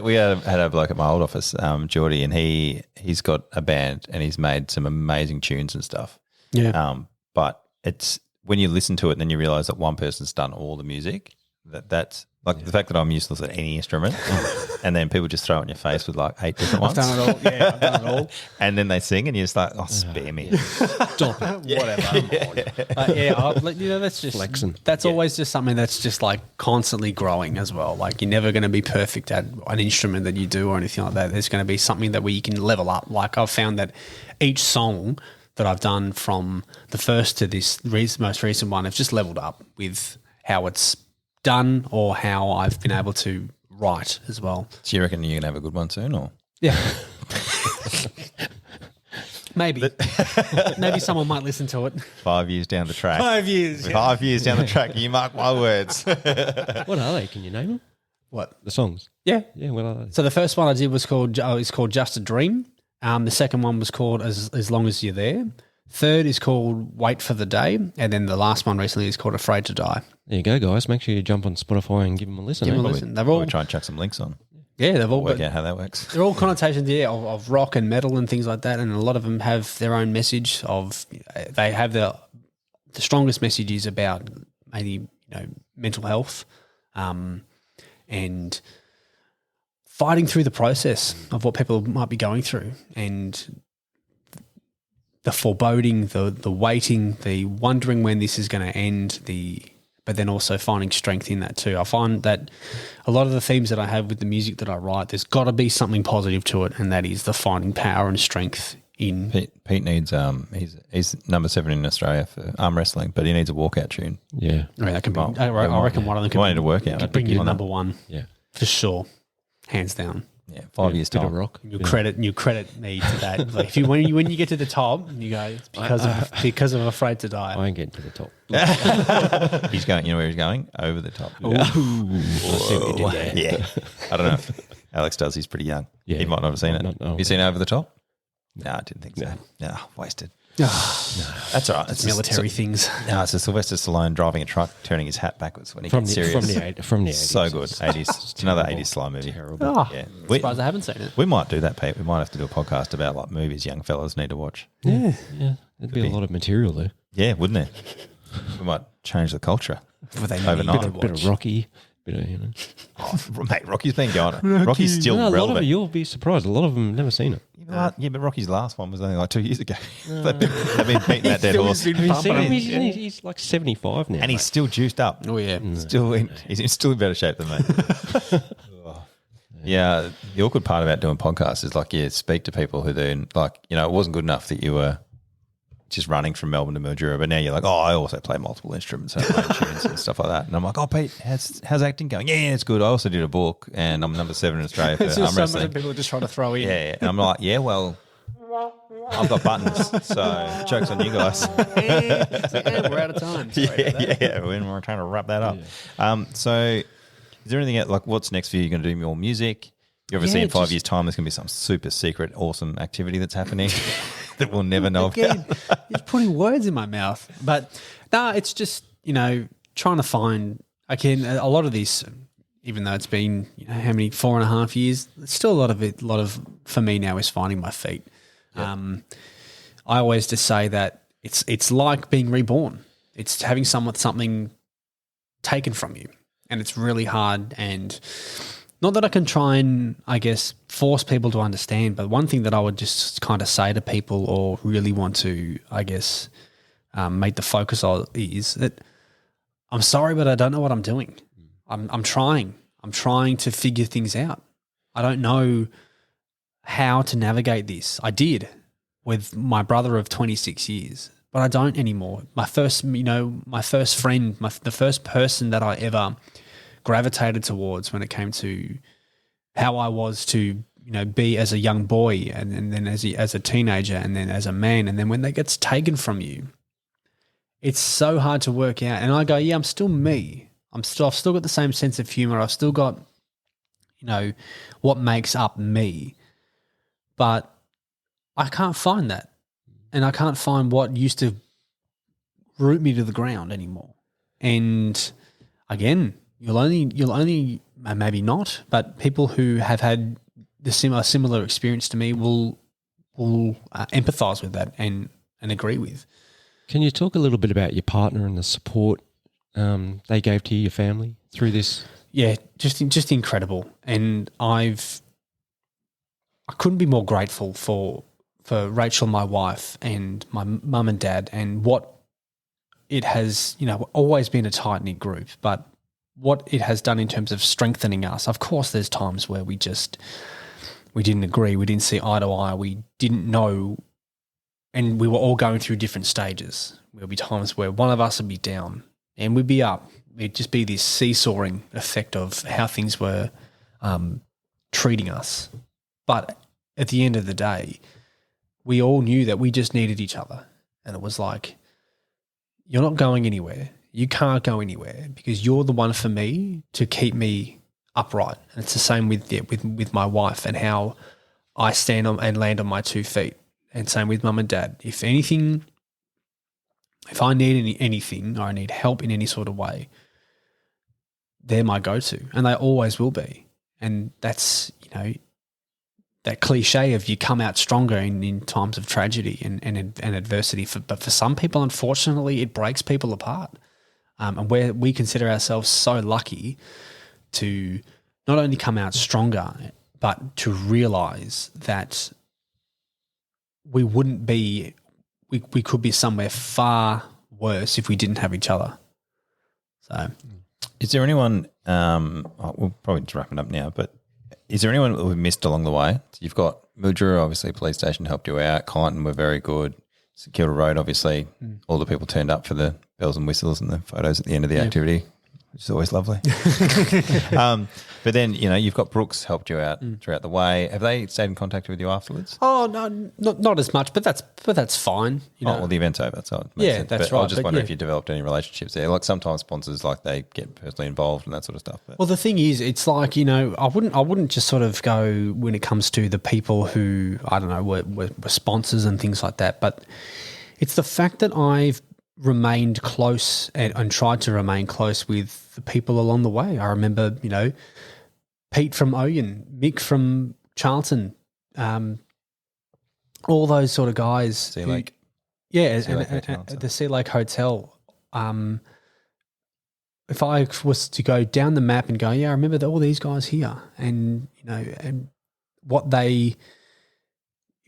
We had a bloke at my old office, Geordie, and he's got a band and he's made some amazing tunes and stuff. Yeah. But it's when you listen to it, and then you realise that one person's done all the music. That's like the fact that I'm useless at any instrument, and then people just throw it in your face with like 8 different ones. I've done it all. Yeah, I've done it all. And then they sing, and you're just like, "Oh, spare me." Stop it. Whatever. That's just flexing. That's always just something that's just like constantly growing as well. Like you're never going to be perfect at an instrument that you do or anything like that. There's going to be something that where you can level up. Like I've found that each song that I've done from the first to this most recent one, I've just leveled up with how it's done or how I've been able to write as well. So you reckon you're going to have a good one soon, or? Yeah. Maybe someone might listen to it. 5 years down the track. 5 years. 5 years down the track. You mark my words. What are they? Can you name them? What? The songs? Yeah. Yeah, what are they? So the first one I did was called Just a Dream. The second one was called As Long As You're There. Third is called Wait for the Day. And then the last one recently is called Afraid to Die. There you go, guys. Make sure you jump on Spotify and give them a listen. Give them a listen. They've all We'll try and chuck some links on. Yeah, they've all Work out how that works. They're all connotations, of rock and metal and things like that, and a lot of them have their own message. They have the strongest messages about maybe mental health, and fighting through the process of what people might be going through, and the foreboding, the waiting, the wondering when this is going to end, but then also finding strength in that too. I find that a lot of the themes that I have with the music that I write, there's got to be something positive to it, and that is the finding power and strength in. Pete needs he's number 7 in Australia for arm wrestling, but he needs a walkout tune. Yeah, I mean, that can be. I reckon one of them can need a workout. Could bring you to number 1. Yeah, for sure, hands down. Yeah, 5 years bit time. of rock. You credit me to that. Like when you get to the top, you go it's because of Afraid to Die. I ain't getting to the top. He's going. You know where he's going? Over the top. I see what you did there. Yeah. I don't know if Alex does. He's pretty young. Yeah. He might not have seen it. Not know. Have you seen Over the Top? No, I didn't think so. No, wasted. No, that's all right. It's military things. No, it's a Sylvester Stallone driving a truck, turning his hat backwards when he From gets the serious. from the 80s. So good. 80s. Another 80s Stallone movie. Terrible. Oh, Yeah. surprised I haven't seen it. We might do that, Pete. We might have to do a podcast about like movies young fellas need to watch. Yeah, there'd be a lot of material there. Yeah, wouldn't it? We might change the culture overnight. Bit of Rocky, bit of Oh, mate, Rocky's been going. Rocky's still No, a lot of relevant. it, you'll be surprised. A lot of them never seen it. Yeah, but Rocky's last one was only like 2 years ago. They've been beating that dead horse. Have you seen him? He's like 75 now. And he's still juiced up. Oh yeah, He's still in better shape than me. Yeah, the awkward part about doing podcasts is like, speak to people who then like, it wasn't good enough that you were just running from Melbourne to Mildura, but now you're like, I also play multiple instruments and I play tunes and stuff like that. And I'm like, Pete, how's acting going? Yeah, it's good. I also did a book and I'm number 7 in Australia for arm wrestling. So many people just trying to throw in. Yeah, and I'm like, well, I've got buttons, so joke's on you guys. We're out of time. We're trying to wrap that up. Yeah. So is there anything like what's next for you? You're going to do more music? You obviously in 5 years' time there's going to be some super secret, awesome activity that's happening that we'll never know about. He's putting words in my mouth. But no, it's just, trying to find, a lot of this, even though it's been, how many, 4.5 years, still a lot of, for me now is finding my feet. Yep. I always just say that it's like being reborn. It's having something taken from you, and it's really hard. And not that I can try and, force people to understand, but one thing that I would just kind of say to people or really want to, make the focus on is that I'm sorry, but I don't know what I'm doing. I'm trying. I'm trying to figure things out. I don't know how to navigate this. I did with my brother of 26 years, but I don't anymore. My first friend, the first person that I ever gravitated towards when it came to how I was to, be as a young boy and then as a teenager and then as a man. And then when that gets taken from you, it's so hard to work out. And I go, I'm still me. I've still got the same sense of humor. I've still got what makes up me. But I can't find that. And I can't find what used to root me to the ground anymore. And again, you'll only maybe not, but people who have had the similar experience to me will empathise with that and agree with. Can you talk a little bit about your partner and the support they gave to you, your family, through this? Yeah, just incredible. And I couldn't be more grateful for Rachel, my wife, and my mum and dad, and what it has, always been a tight-knit group, but what it has done in terms of strengthening us. Of course, there's times where we didn't agree, we didn't see eye to eye, we didn't know, and we were all going through different stages. There'll be times where one of us would be down and we'd be up. It'd just be this seesawing effect of how things were treating us. But at the end of the day, we all knew that we just needed each other. And it was like, you're not going anywhere. You can't go anywhere because you're the one for me to keep me upright. And it's the same with my wife and how I stand on and land on my 2 feet. And same with mum and dad. If I need anything or I need help in any sort of way, they're my go-to, and they always will be. And that's, that cliche of you come out stronger in times of tragedy and adversity. But for some people, unfortunately, it breaks people apart. And we consider ourselves so lucky to not only come out stronger, but to realise that we wouldn't be, we could be somewhere far worse if we didn't have each other. So, is there anyone? We'll probably just wrap it up now, but is there anyone that we've missed along the way? So you've got Mildura, obviously, police station helped you out. Kyneton were very good. St Kilda Road, obviously, all the people turned up for the bells and whistles and the photos at the end of the activity, which is always lovely. But then, you've got Brooks helped you out throughout the way. Have they stayed in contact with you afterwards? Oh, no, not as much, but that's fine. Well, the event's over, so it makes sense. That's right. I right. just wonder if you developed any relationships there. Like sometimes sponsors, they get personally involved and that sort of stuff. But. Well, the thing is, it's like, I wouldn't just sort of go when it comes to the people who, I don't know, were sponsors and things like that, but it's the fact that I've remained close and tried to remain close with the people along the way. I remember, Pete from Oyen, Mick from Charlton, all those sort of guys. Sea Lake. Yeah, the Sea Lake Hotel. If I was to go down the map and go, I remember all these guys here, and and what they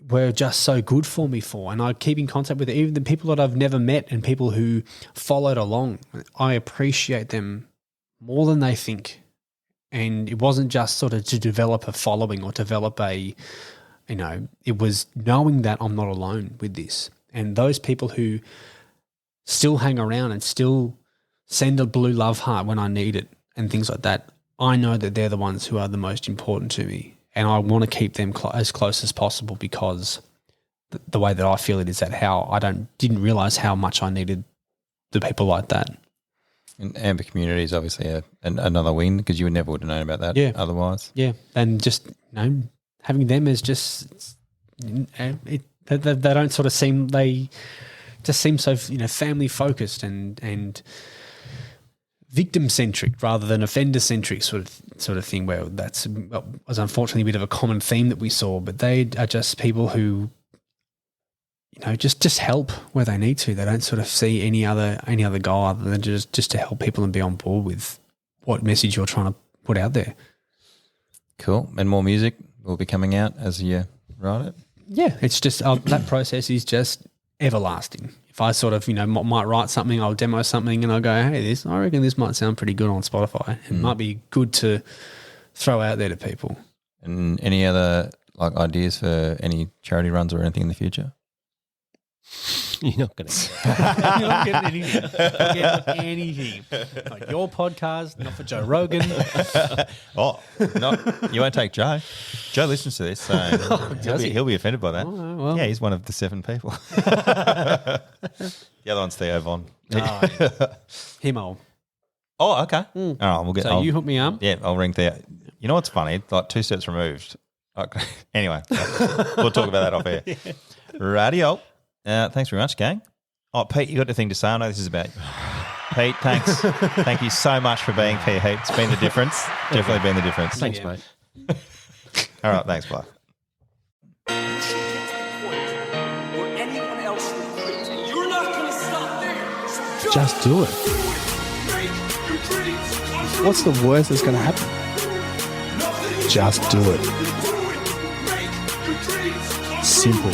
were just so good for me for, and I keep in contact with even the people that I've never met and people who followed along. I appreciate them more than they think. And it wasn't just sort of to develop a following or develop it was knowing that I'm not alone with this. And those people who still hang around and still send a blue love heart when I need it and things like that, I know that they're the ones who are the most important to me. And I want to keep them as close as possible because the way that I feel it is that how I didn't realise how much I needed the people like that. And Amber Community is obviously another win because you never would have known about that otherwise. Yeah, and just having them is just they don't sort of seem, they just seem so family focused and victim centric rather than offender centric sort of thing. Where was unfortunately a bit of a common theme that we saw, but they are just people who just help where they need to. They don't sort of see any other goal other than just to help people and be on board with what message you're trying to put out there. Cool. And more music will be coming out as you write it? Yeah, it's just that process is just everlasting. If I sort of, might write something, I'll demo something and I'll go, hey, I reckon this might sound pretty good on Spotify. It might be good to throw out there to people. And any other ideas for any charity runs or anything in the future? You're not going to. You're not getting anything. Not getting anything. Not your podcast, not for Joe Rogan. You won't take Joe. Joe listens to this, so he'll be offended by that. Oh, well. Yeah, he's one of the 7 people. The other one's Theo Von. Himo. Oh, okay. All right, we'll get. So you hook me up. Yeah, I'll ring Theo. You know what's funny? Like 2 steps removed. Okay. Anyway, we'll talk about that off air. Radio. Thanks very much, gang. Oh, Pete, you got a thing to say? I know this is about you. Pete, thanks. Thank you so much for being here, Pete. It's been the difference. Definitely been the difference. Thanks, mate. All right, thanks, bye. Just do it. What's the worst that's going to happen? Just do it. Simple.